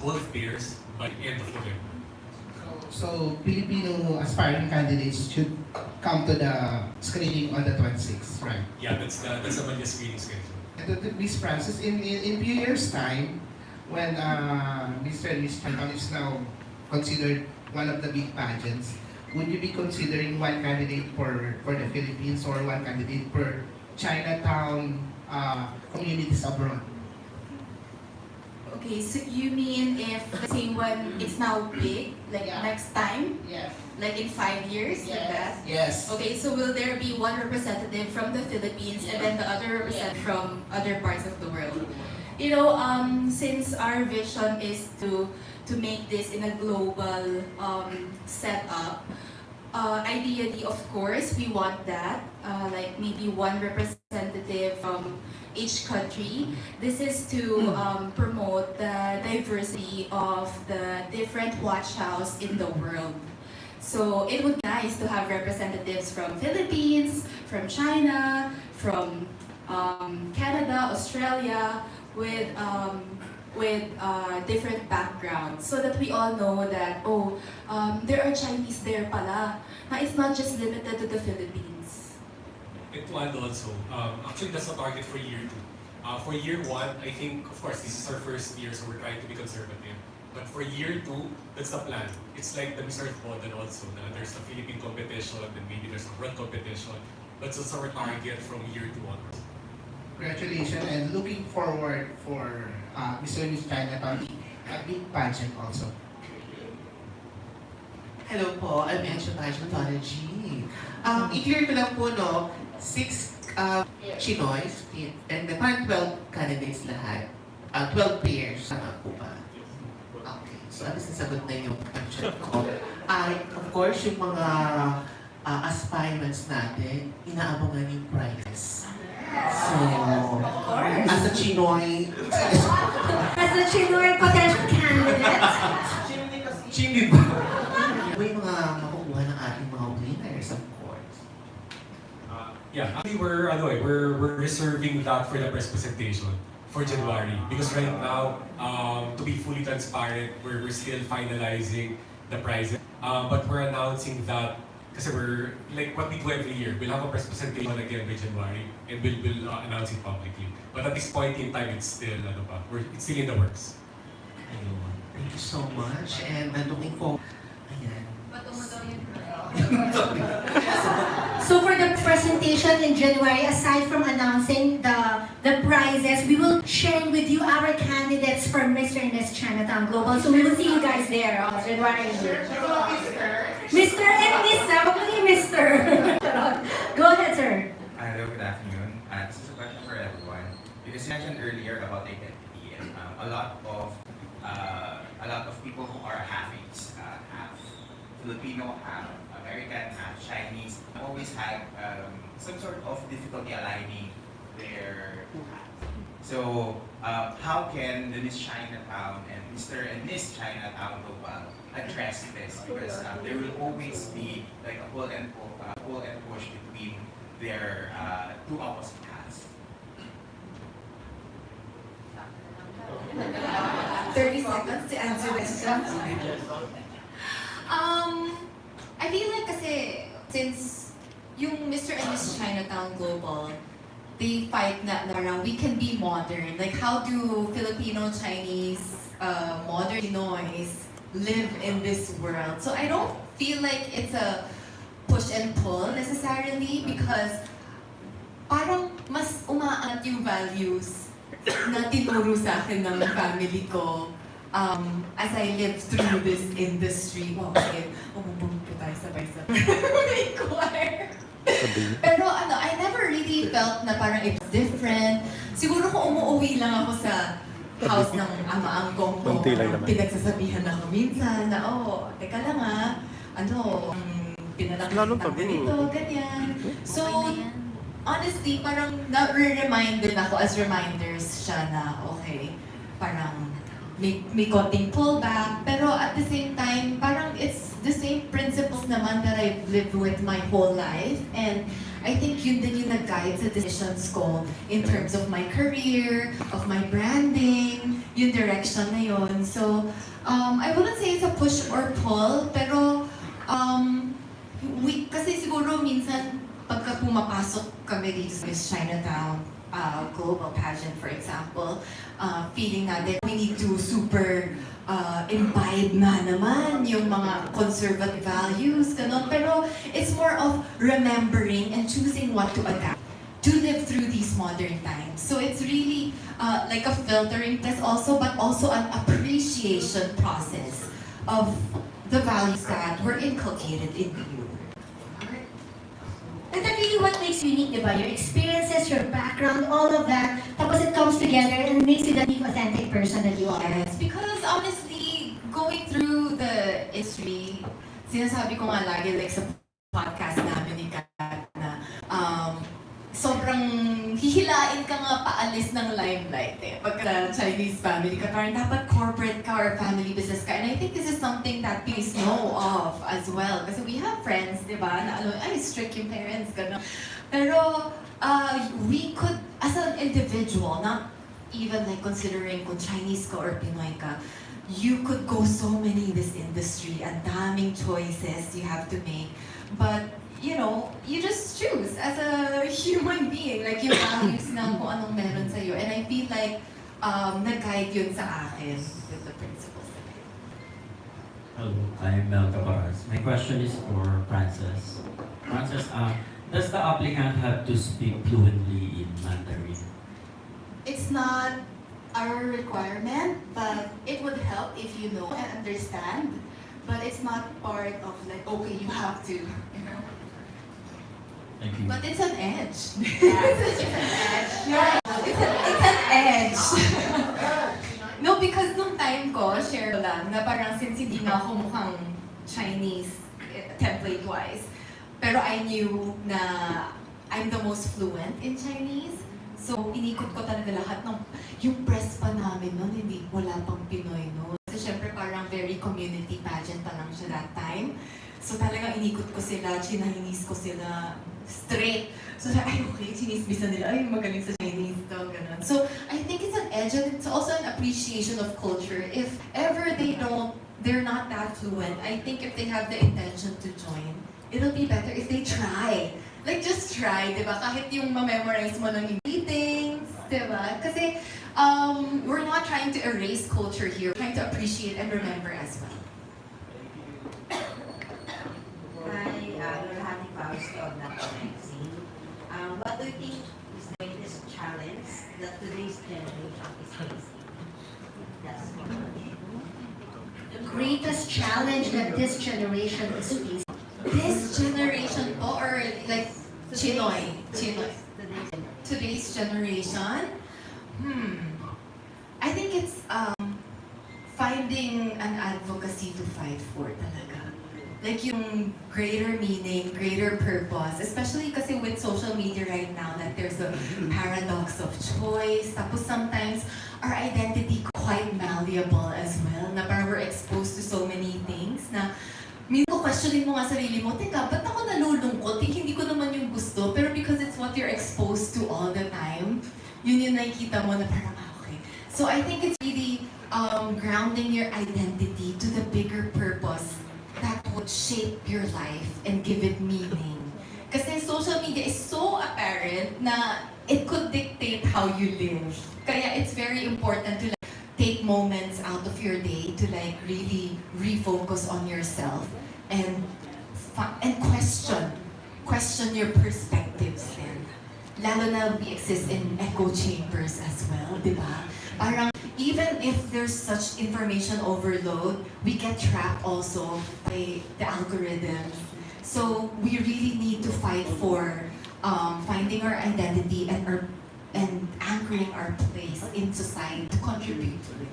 12 pairs by the end of November. So Filipino aspiring candidates should come to the screening on the 26th, right? Yeah, that's naman yung screening schedule. And to Miss Francis, in few years' time, when Mr. and Miss Chinatown is now considered one of the big pageants, would you be considering one candidate for the Philippines or one candidate per Chinatown communities abroad? Okay, so you mean if, let's say, when it's now big, like Yeah. next time, Yes. like in 5 years, like that? Yes. Okay, so will there be one representative from the Philippines and then the other representative from other parts of the world? Since our vision is to make this in a global setup, ideally, of course, we want that, like maybe one representative from each country. This is to promote the diversity of the different watch house in the world. So it would be nice to have representatives from Philippines, from China, from Canada, Australia, with different backgrounds, so that we all know that there are Chinese there pala. Na it's not just limited to the Philippines. And to add also, actually that's the target for year 2. For year 1, I think, of course, this is our first year, so we're trying to be conservative. But for year 2, that's the plan. It's like the Miss Earth model also. Na there's a Philippine competition, and maybe there's a world competition. But that's our target from year 2 onwards. congratulations and looking forward for Mr. and Miss Chinatown, a big pageant also. Hello po, I'm Encho Pageantology. I-clear ko lang po, no, 6 Chinoys, and the parang 12 candidates lahat. 12 pairs, tama po ba? Okay, so alas nasagot na yung question ko. Of course, yung mga aspirants natin, inaabangan yung prizes. So, as a Chinoy, As a Chinoy potential candidate, Chini ba? May mga makukuha ng ating mga winners, of course. Yeah, actually we're reserving that for the press presentation for January because right now, to be fully transparent, we're still finalizing the prizes. But we're announcing that kasi we're like what we do every year. We'll have a press presentation again by January and we'll announce it publicly. But at this point in time, it's still it's still in the works. Ayun. Thank you so much, and I'm looking forward. Ayan. so for the presentation in January, aside from announcing the prizes, we will share with you our candidates for Mr. and Miss Chinatown Global. So we will see you guys there on January. Mr. and Miss, Mr. Go ahead, sir. Hello, good afternoon. This is a question for everyone. Because you mentioned earlier about identity, and a lot of people who are half Filipino, half American, half Chinese, always have some sort of difficulty aligning their two hats. So, how can the Miss Chinatown and Mr. and Miss Chinatown Global address this? Because there will always be like a pull and push between their two opposite hats. 30 seconds to answer this question. I feel like kasi since yung Mr. and Miss Chinatown Global, they fight na parang we can be modern. Like how do Filipino, Chinese, modern Pinoys live in this world? So I don't feel like it's a push and pull necessarily because parang mas umaangat yung values na tinuro sa akin ng family ko as I live through this industry. Wow, okay. Umubog po tayo sabay-sabay. Choir. Pero I never really felt na parang it's different. Siguro kung umuwi lang ako sa house ng ama-angkong ko, pinagsasabihan ako minsan na, teka lang pinalaki kita ganito, ganyan. So, honestly, parang na-remind din ako as reminders siya na, okay, parang may konting pullback, pero at the same time, parang it's the same principles naman that I've lived with my whole life. And I think yun din yung nag-guide sa decisions ko in terms of my career, of my branding, yung direction na yun. So, I wouldn't say it's a push or pull, pero kasi siguro minsan pagka pumapasok kami dito sa Miss Chinatown Global Pageant, for example, feeling natin we need to super imbibe na naman yung mga conservative values, ganun. Pero it's more of remembering and choosing what to adapt to live through these modern times. So it's really like a filtering test also, but also an appreciation process of the values that were inculcated in you. And that's really what makes you unique, diba? Your experiences, your background, all of that. Tapos it comes together and makes you the unique, authentic person that you are. Yes, because honestly, going through the history, sinasabi ko nga lagi like sa podcast namin ni Kat na sobrang hihilain ka nga paalis ng limelight eh. Pagka Chinese family ka, parang dapat corporate ka or family business ka. And I think this is something that please know of as well. Kasi we have friends, di ba, na strict yung parents, gano'n. Pero we could, as an individual, not even like considering kung Chinese ka or Pinoy ka, you could go so many in this industry. Ang daming choices you have to make. But you know, you just choose as a human being, like yung values ng kung anong meron sa'yo. And I feel like nag-guide yun sa akin with the principles. Hello, I'm Mel Cabaras. My question is for Frances. Frances, does the applicant have to speak fluently in Mandarin? it's not our requirement, but it would help if you know and understand. But it's not part of like, okay, you have to, you know. Thank you. But it's an edge. It's an edge. Yeah. It's an edge. No, because nung time ko, share ko lang, na parang since hindi na ako mukhang Chinese template-wise, pero I knew na I'm the most fluent in Chinese. So, inikot ko talaga lahat ng, yung press pa namin noon, hindi, wala pang Pinoy noon. Kasi syempre parang very community pageant pa lang siya that time. So talagang inikot ko sila, Chinese ko sila straight. So ay okay, Chinese-bisa nila, ay magaling sa Chinese to, ganun. So I think it's an edge and it's also an appreciation of culture. If ever they're not that fluent, I think if they have the intention to join, it'll be better if they try. Like just try, di ba? Kahit yung ma-memorize mo ng things, di ba? Kasi we're not trying to erase culture here, we're trying to appreciate and remember as well. What do you think is the greatest challenge that today's generation is facing? That's my question. The greatest challenge that this generation is facing. This generation po, or like Chinoy? Today's generation? I think it's finding an advocacy to fight for talaga. Like yung greater meaning, greater purpose, especially kasi with social media right now that there's a paradox of choice. Tapos sometimes our identity quite malleable as well, na parang we're exposed to so many things na minsan questionin mo nga sarili mo, teka, ba't ako nalulungkot? Hindi ko naman yung gusto, pero because it's what you're exposed to all the time, yun yung nakikita mo na parang, okay. So I think it's really grounding your identity to the bigger purpose that would shape your life and give it meaning. Kasi social media is so apparent na it could dictate how you live. Kaya it's very important to like, take moments out of your day to like really refocus on yourself and question your perspectives then. Lalo na we exist in echo chambers as well, di ba? Parang even if there's such information overload, we get trapped also by the algorithms. So we really need to fight for finding our identity and anchoring our place in society to contribute to it.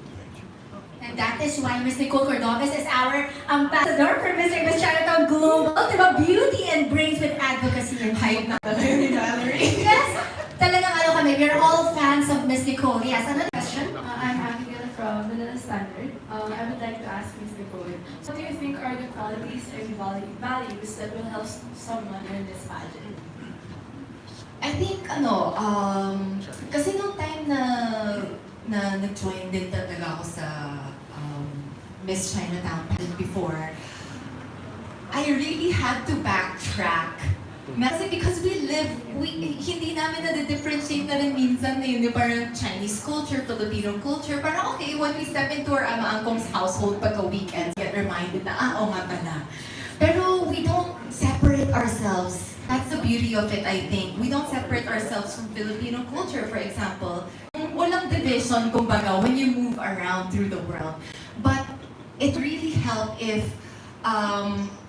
And that is why Ms. Nicole Cordobes is our ambassador for Mr. and Miss Chinatown Global, diba? Beauty and Brains with Advocacy and Hype na Valerie. Yes, talagang ano kami, we're all fans of Ms. Nicole. Yes, another question? I'm Abigail from Manila Standard. I would like to ask Ms. Nicole, what do you think are the qualities and values that will help someone in this pageant? I think, kasi nung time na nag-join din talaga ako sa Miss Chinatown pageant before, I really had to backtrack. Kasi because hindi namin na-differentiate na rin minsan na yun, parang Chinese culture, Filipino culture, parang okay, when we step into our ama-angkong's household pagka-weekends, get reminded na, oo nga pala. Pero we don't separate ourselves. That's the beauty of it, I think. We don't separate ourselves from Filipino culture, for example. Walang division, kumbaga, when you move around through the world. But it really helps if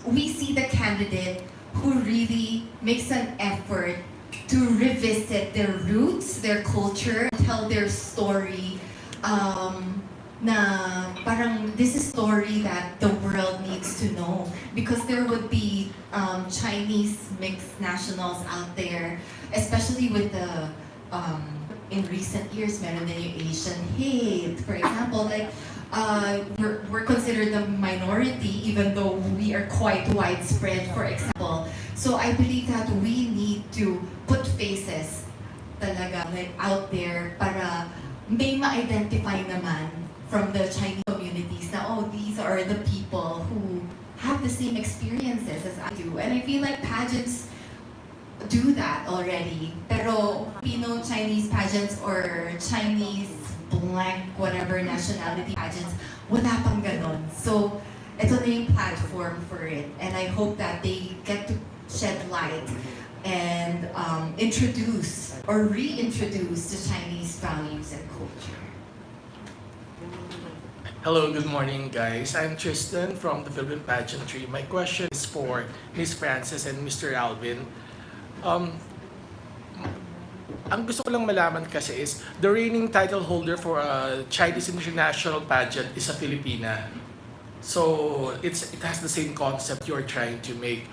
we see the candidate who really makes an effort to revisit their roots, their culture, tell their story, na parang this is a story that the world needs to know. Because there would be Chinese mixed nationals out there, especially with the in recent years, meron din yung Asian hate. For example, like, we're considered the minority even though we are quite widespread, for example. So I believe that we need to put faces talaga like out there para may ma-identify naman from the Chinese communities na, oh, these are the people who have the same experiences as I do. And I feel like pageants do that already. Pero Filipino-Chinese pageants or Chinese blank whatever nationality pageants, wala pang ganon. So, ito na yung platform for it. And I hope that they get to shed light and introduce or reintroduce the Chinese values and culture? Hello, good morning guys. I'm Tristan from the Philippine Pageantry. My question is for Miss Frances and Mr. Alvin. Ang gusto ko lang malaman kasi is, the reigning title holder for a Chinese international pageant is a Filipina. So it has the same concept you're trying to make.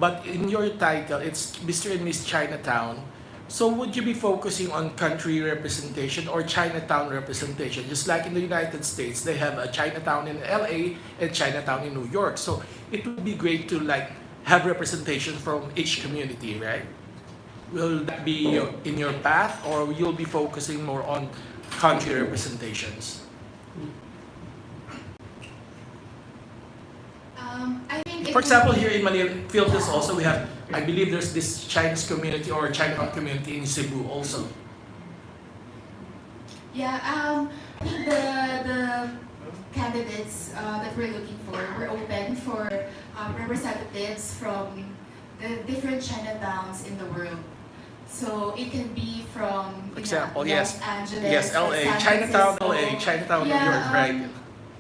But in your title, it's Mr. and Miss Chinatown. So would you be focusing on country representation or Chinatown representation? Just like in the United States, they have a Chinatown in LA and Chinatown in New York. So it would be great to like have representation from each community, right? Will that be in your path, or you'll be focusing more on country representations? I think For example, here in Manila, Philippines also, we have, I believe there's this Chinese community or Chinatown community in Cebu also. Yeah, I think the candidates that we're looking for, we're open for representatives from the different Chinatowns in the world. So it can be from For example, Los yes, Angeles, yes, or LA, San Chinatown, Francisco. LA, Chinatown, New Yeah, York, right?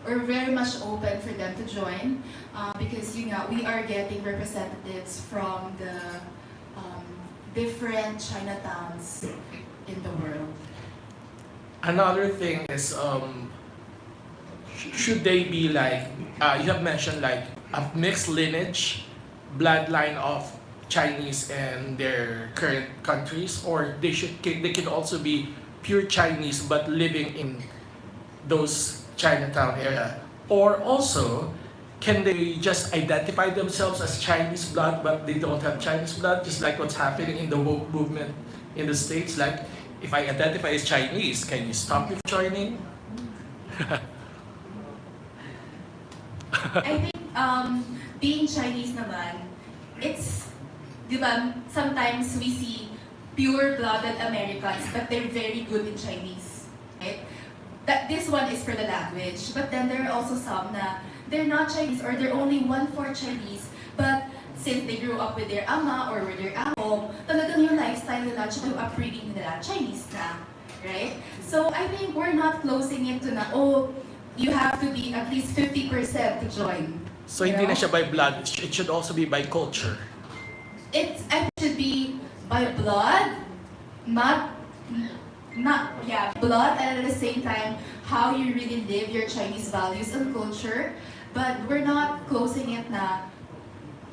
We're very much open for them to join because we are getting representatives from the different Chinatowns in the world. Another thing is, should they be like, you have mentioned like a mixed lineage, bloodline of Chinese and their current countries, or they could also be pure Chinese but living in those Chinatown area, or also can they just identify themselves as Chinese blood but they don't have Chinese blood, just like what's happening in the woke movement in the States? Like, if I identify as Chinese, can you stop me from joining? I think being Chinese naman, it's, di ba, sometimes we see pure-blooded Americans but they're very good in Chinese, right? That this one is for the language, but then there are also some na they're not Chinese or they're only 1/4 Chinese, but since they grew up with their ama or with their amo, talagang yung lifestyle nila at yung upbringing nila Chinese na, right? So I think we're not closing it to na, oh, you have to be at least 50% to join. So hindi na siya by blood, it should also be by culture. It should be by blood, not blood, and at the same time how you really live your Chinese values and culture. But we're not closing it na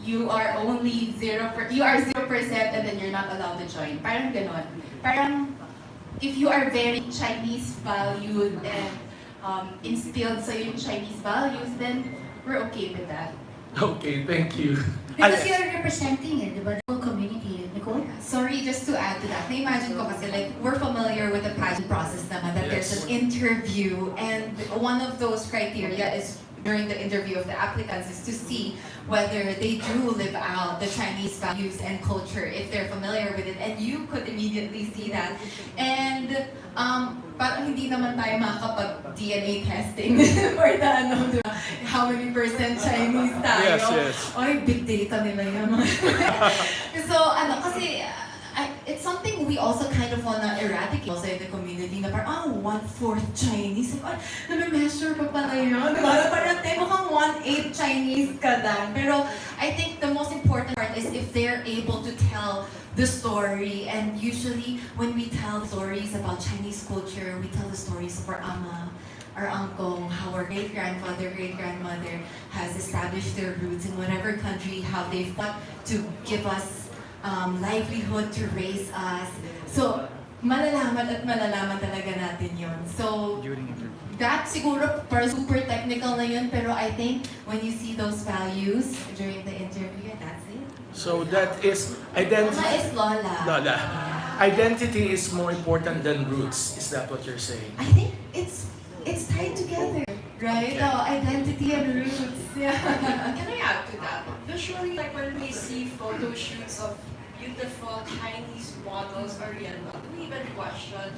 you are only 0% and then you're not allowed to join. Parang ganon. Parang if you are very Chinese valued and instilled sa yung Chinese values, then we're okay with that. Okay, thank you. Because you're representing it, the whole community, Nicole. Sorry, just to add to that, na-imagine ko kasi like, we're familiar with the pageant process naman, that there's an interview, and one of those criteria is during the interview of the applicants is to see whether they do live out the Chinese values and culture, if they're familiar with it, and you could immediately see that. And parang hindi naman tayo makakapag-DNA testing for the how many percent Chinese tayo. Yes, yes. Ay, big data nila yun. So, kasi it's something we also kind of wanna eradicate also in the community na parang, 1/4 Chinese. Ay, nami-measure pa pala yun. Parang mukhang 1/8 Chinese ka lang. Pero I think the most important part is if they're able to tell the story, and usually when we tell stories about Chinese culture, we tell the stories of our ama, our uncle, how our great-grandfather, great-grandmother has established their roots in whatever country, how they fought to give us livelihood, to raise us. So, malalaman at malalaman talaga natin yun. So, that siguro super technical na yun, pero I think when you see those values during the interview, that's it. So that is identity. Lola is Lola. Lola. Identity is more important than roots. Is that what you're saying? I think it's tied together, right? Okay. Oh, identity and roots. Yeah. Can I add to that? Usually, like when we see photo shoots of beautiful Chinese models or do we even question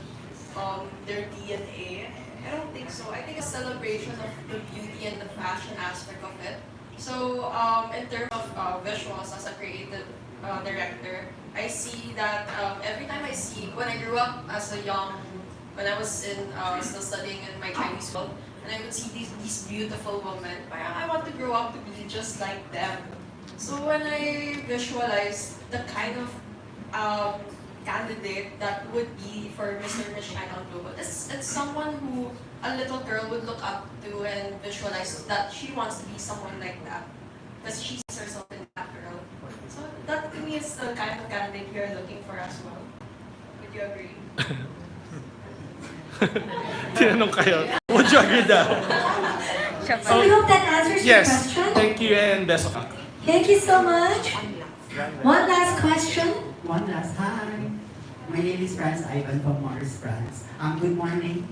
their DNA? I don't think so. I think a celebration of the beauty and the fashion aspect of it. So, in terms of visuals as a creative director, I see that every time I see, when I grew up as a young, when I was still studying in my Chinese school, and I would see these beautiful women, I want to grow up to be just like them. So when I visualize the kind of candidate that would be for Mr. and Miss Chinatown Global, it's someone who a little girl would look up to and visualize that she wants to be someone like that, because she sees herself in that girl. So that to me is the kind of candidate we are looking for as well. Would you agree? Tinanong kayo. Would you agree daw? So we hope that answers your Yes. question. Thank you and best of luck. Thank you so much. One last question. One last hi. My name is Franz Ivan from Mars France. Good morning.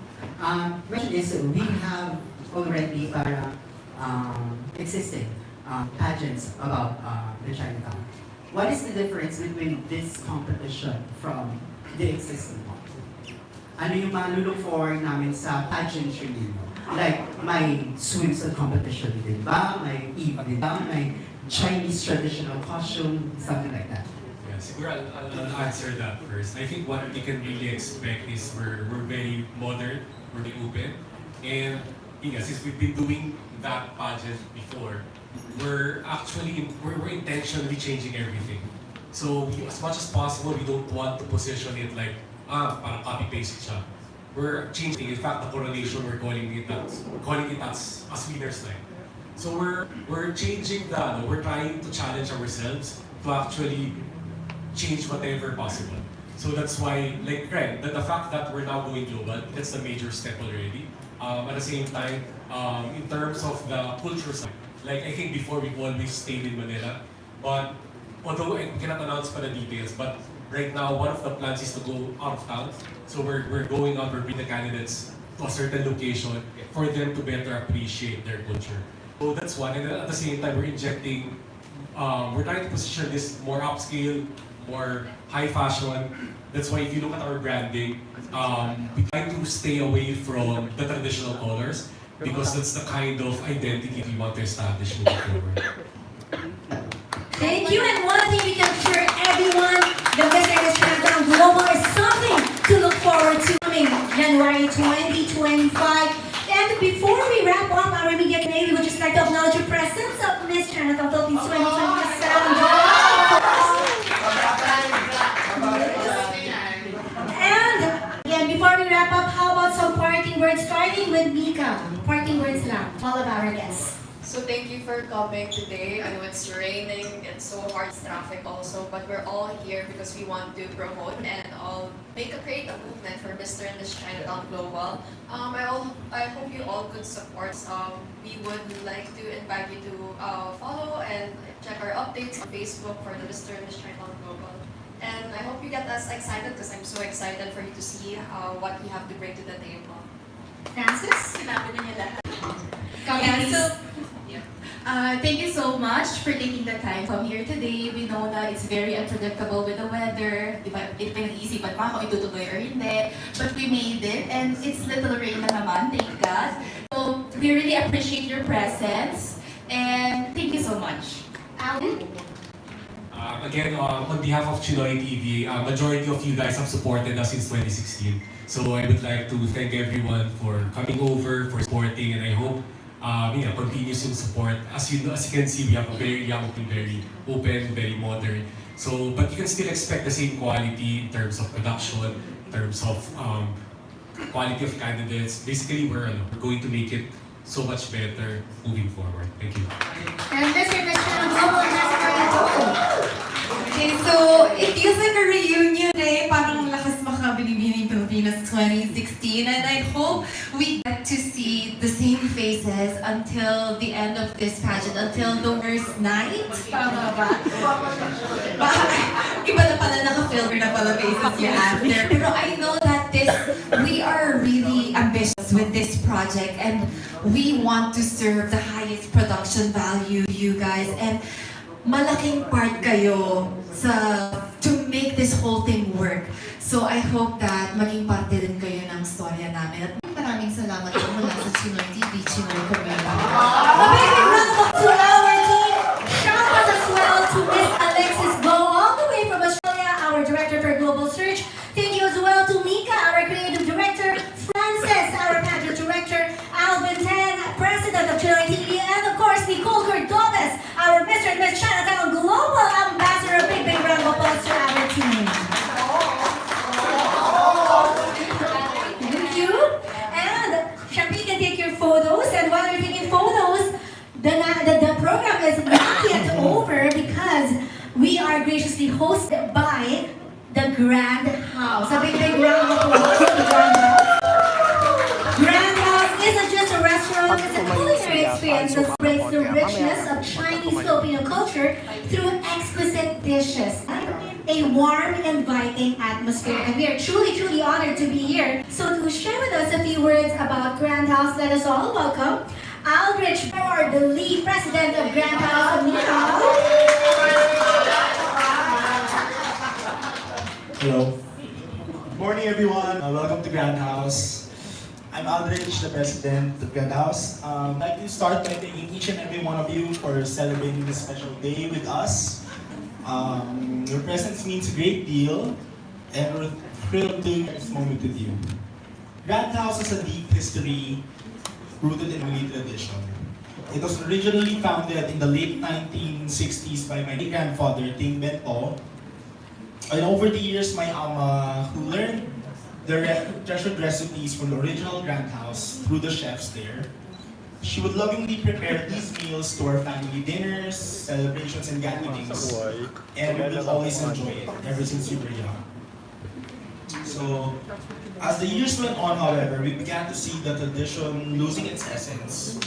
Question is, we have already existing pageants about the Chinatown. What is the difference between this competition from the existing one? Ano yung malulok for namin sa pageantry ninyo? Like, may swimsuit competition din ba? May eve din ba? May Chinese traditional costume? Something like that. Yeah, siguro I'll answer that first. I think what we can really expect is we're very modern, we're very open, and since we've been doing that pageant before, we're intentionally changing everything. So as much as possible, we don't want to position it like parang copy-paste siya. We're changing. In fact, the coronation, we're calling it as winners night. So we're changing we're trying to challenge ourselves to actually change whatever possible. So that's why, like, right, the fact that we're now going global, that's a major step already. At the same time, in terms of the culture side, like, I think before we've always stayed in Manila, but although I cannot announce pa the details, but right now, one of the plans is to go out of town. So we're going out, we're bringing the candidates to a certain location for them to better appreciate their culture. So that's one. And then at the same time, we're injecting, we're trying to position this more upscale, more high fashion. That's why if you look at our branding, we try to stay away from the traditional colors because that's the kind of identity we want to establish moving forward. Thank you, and one thing we can assure everyone, the Miss and Miss Chinatown Global is something to look forward to coming January 2025. And before we wrap up our media Q&A, we would just like to acknowledge the presence of Miss Chinatown Philippines 2027. And again, before we wrap up, how about some parting words, starting with Mika? Parting words lang, all of our guests. So thank you for coming today. I know it's raining, it's so hard, it's traffic also, but we're all here because we want to promote and create a movement for Mr. and Miss Chinatown Global. I hope you all could support. We would like to invite you to follow and check our updates on Facebook for the Mr. and Miss Chinatown Global. And I hope you get as excited because I'm so excited for you to see what we have to bring to the table. Francis? Sinabi na niya lahat. Thank you so much for taking the time to come here today. We know that it's very unpredictable with the weather. Diba, it pinag-iisipan pa kung itutuloy or hindi. But we made it, and it's little rain na naman, thank God. So, we really appreciate your presence, and thank you so much. Alan? Again, on behalf of Chinoy TV, majority of you guys have supported us since 2016. So I would like to thank everyone for coming over, for supporting, and I hope continues in support. As you can see, we have a very young team, very open, very modern. So, but you can still expect the same quality in terms of production, in terms of quality of candidates. Basically, we're going to make it so much better moving forward. Thank you. And Mr. Miss Global has Okay, so it feels like a reunion parang lakas makabinibining Pilipinas 2016, and I hope we get to see the same faces until the end of this pageant, until the worst night. Tama ba? Iba na pala naka-filter na pala faces you after. Pero I know that we are really ambitious with this project, and we want to serve the highest production value, you guys, and malaking part kayo to make this whole thing work. So I hope that maging parte din kayo ng storya namin. At maraming salamat po mula sa Chinoy TV, Chinoy Community. A big round of applause to our team. Shout out as well to Miss Alexis Goa are graciously hosted by the Grand House. A big round of applause for the Grand House. Grand House isn't just a restaurant, it's a culinary experience that celebrates the richness of Chinese Filipino culture through exquisite dishes. A warm, inviting atmosphere, and we are truly honored to be here. So to share with us a few words about Grand House, let us all welcome Aldrich Moore, the lead president of Grand House. Hello. Morning, everyone. Welcome to Grand House. I'm Aldrich, the president of Grand House. I'd like to start by thanking each and every one of you for celebrating this special day with us. Your presence means a great deal, and we're thrilled to share this moment with you. Grand House has a deep history rooted in Malay tradition. It was originally founded in the late 1960s by my grandfather, Ting Bento. And over the years, my ama, who learned the treasured recipes from the original Grand House through the chefs there, she would lovingly prepare these meals to our family dinners, celebrations, and gatherings. And we will always enjoy it, ever since we were young. So, as the years went on, however, we began to see the tradition losing its essence.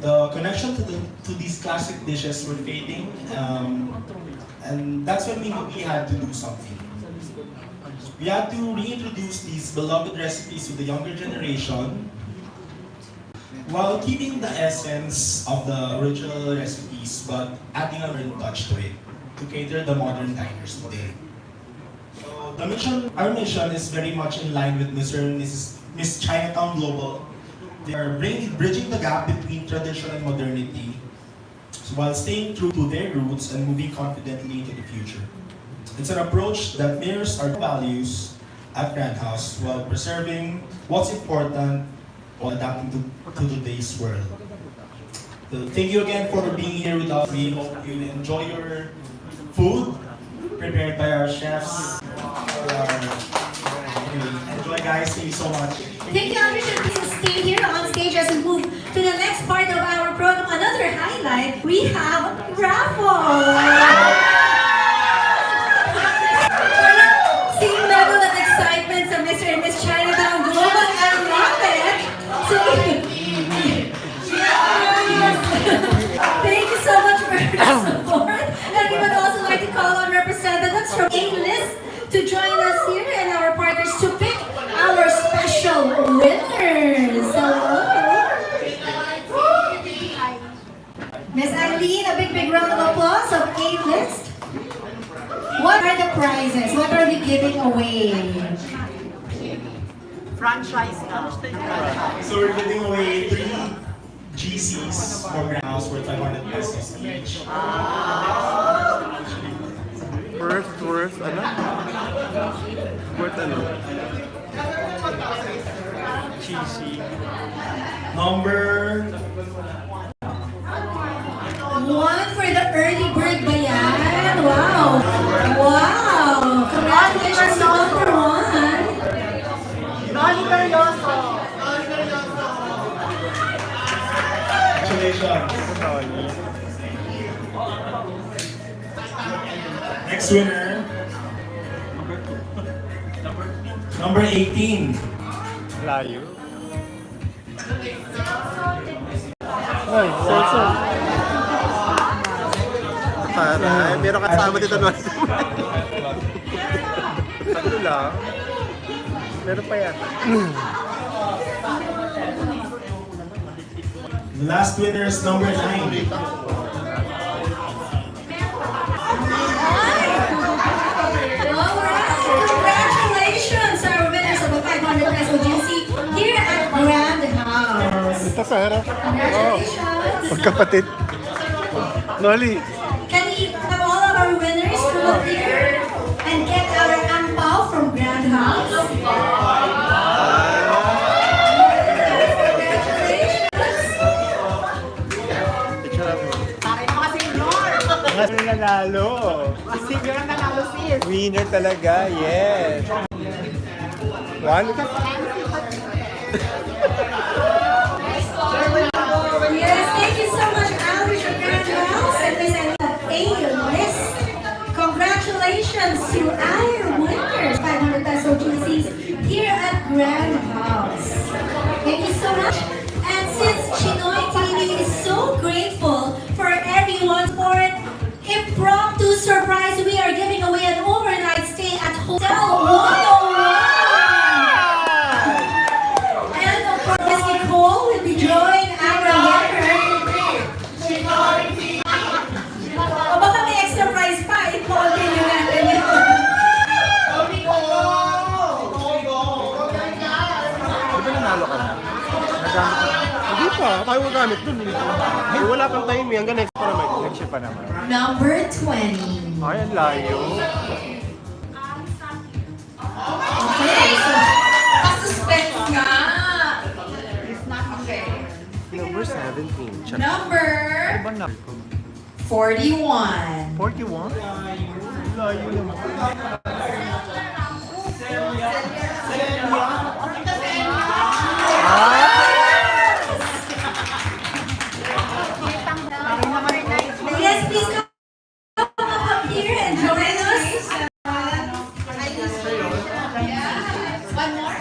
The connection to these classic dishes were fading, and that's when we had to do something. We had to reintroduce these beloved recipes to the younger generation, while keeping the essence of the original recipes, but adding a real touch to it, to cater the modern diners today. So our mission is very much in line with Mr. and Miss Chinatown Global. They are bridging the gap between tradition and modernity, while staying true to their roots and moving confidently into the future. It's an approach that mirrors our values at Grand House while preserving what's important while adapting to today's world. So thank you again for being here with us. We hope you enjoy your food prepared by our chefs. Enjoy, guys. Thank you so much. Thank you, Aldrich, and please stay here on stage as we move to the next part of our program. Another highlight, we have Raffle. Same level of excitement of Mr. and Miss Chinatown Global. I love it. So, thank you so much for your support. And we would also like to call on representatives from A-List to join us here and our partners to pick our special winners. Hello. Miss Eileen, a big round of applause of A-List. What are the prizes? What are we giving away? Franchise now. So we're giving away 3 GCs for Grand House worth 500 pesos each. Worth ano? Worth ano? Cheesy. Number 1 for the early bird ba yan? Wow! Wow! Congratulations to number 1! Congratulations! Next winner, number 18. Layo. Ay, so. Para, meron kasama dito naman. Ano lang? Meron pa yan. The last winner is number 9. Congratulations, our winners of a 500 peso GC here at Grand House. Ito sa harap. Congratulations. Magkapatid. Noli. Can we have all of our winners come up here and get our ampao from Grand House? Kasi nanalo. Kasi yung nanalo sis. Winner talaga, yes. One. Yes, thank you so much, Aldrich of Grand House, and Miss A-List. pa, tayo gamit dun eh. Ay, wala pang time eh, hanggang next pa naman. Next year pa naman. Number 20. Ay, ang layo. Okay, so, pa-suspense nga. Okay. Number 17. Chat. Number Ano ba na? 41. 41? Layo naman. Yes, please come up here and join us. One more?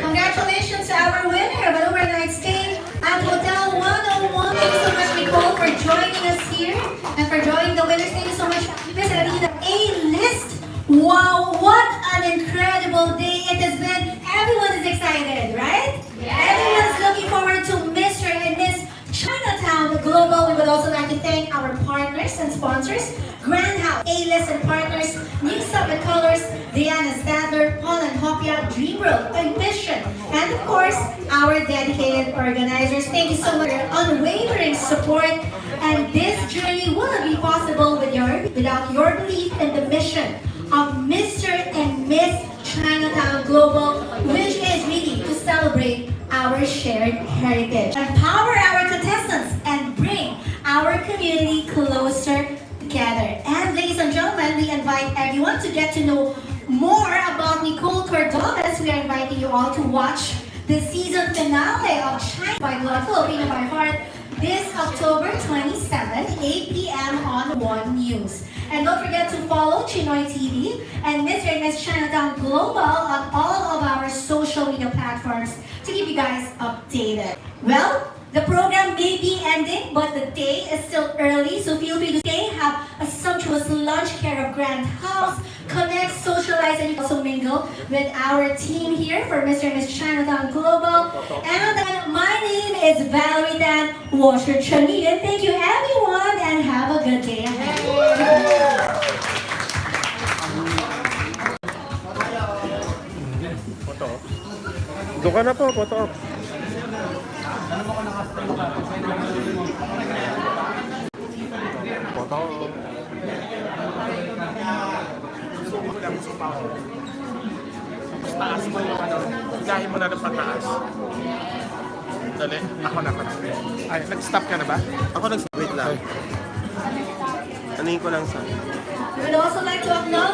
Congratulations to our winner of an overnight stay at Hotel 101. Thank you so much, Nicole, for joining us here and for joining the winners. Thank you so much, Miss Alina. A-list. Wow, what an incredible day it has been. Everyone is excited, right? Everyone's looking forward to Mr. and Miss Chinatown Global. We would also like to thank our partners and sponsors, Grand House, A-List and Partners, New Summit Colors, Diana Stadler, Holland Hopia, Dream World, Ambition, and of course, our dedicated organizers. Thank you so much for your unwavering support. And this journey wouldn't be possible without your belief in the mission of Mr. and Miss Chinatown Global, which is really to celebrate our shared heritage, empower our contestants, and bring our community closer together. And ladies and gentlemen, we invite everyone to get to know more about Nicole Cordones. We are inviting you all to watch the season finale of China by Blood, Filipino by Heart this October 27, 8 p.m. on One News. And don't forget to follow Chinoy TV and Mr. and Miss Chinatown Global on all of our social media platforms to keep you guys updated. Well, the program may be ending, but the day is still early, so feel free to stay, have a sumptuous lunch care of Grand House, connect, socialize, and also mingle with our team here for Mr. and Miss Chinatown Global. And my name is Valerie Tan Washer Chanigan. Thank you everyone and have a good day ahead. Photo op. Doon ka na po, photo op. Photo op. Tapos taas mo yung ano, hilahin mo na ng pataas. Dali, ako na. Ay, nag-stop ka na ba? Ako nag-stop. Wait lang. Anuhin ko lang sa... We would also like to acknowledge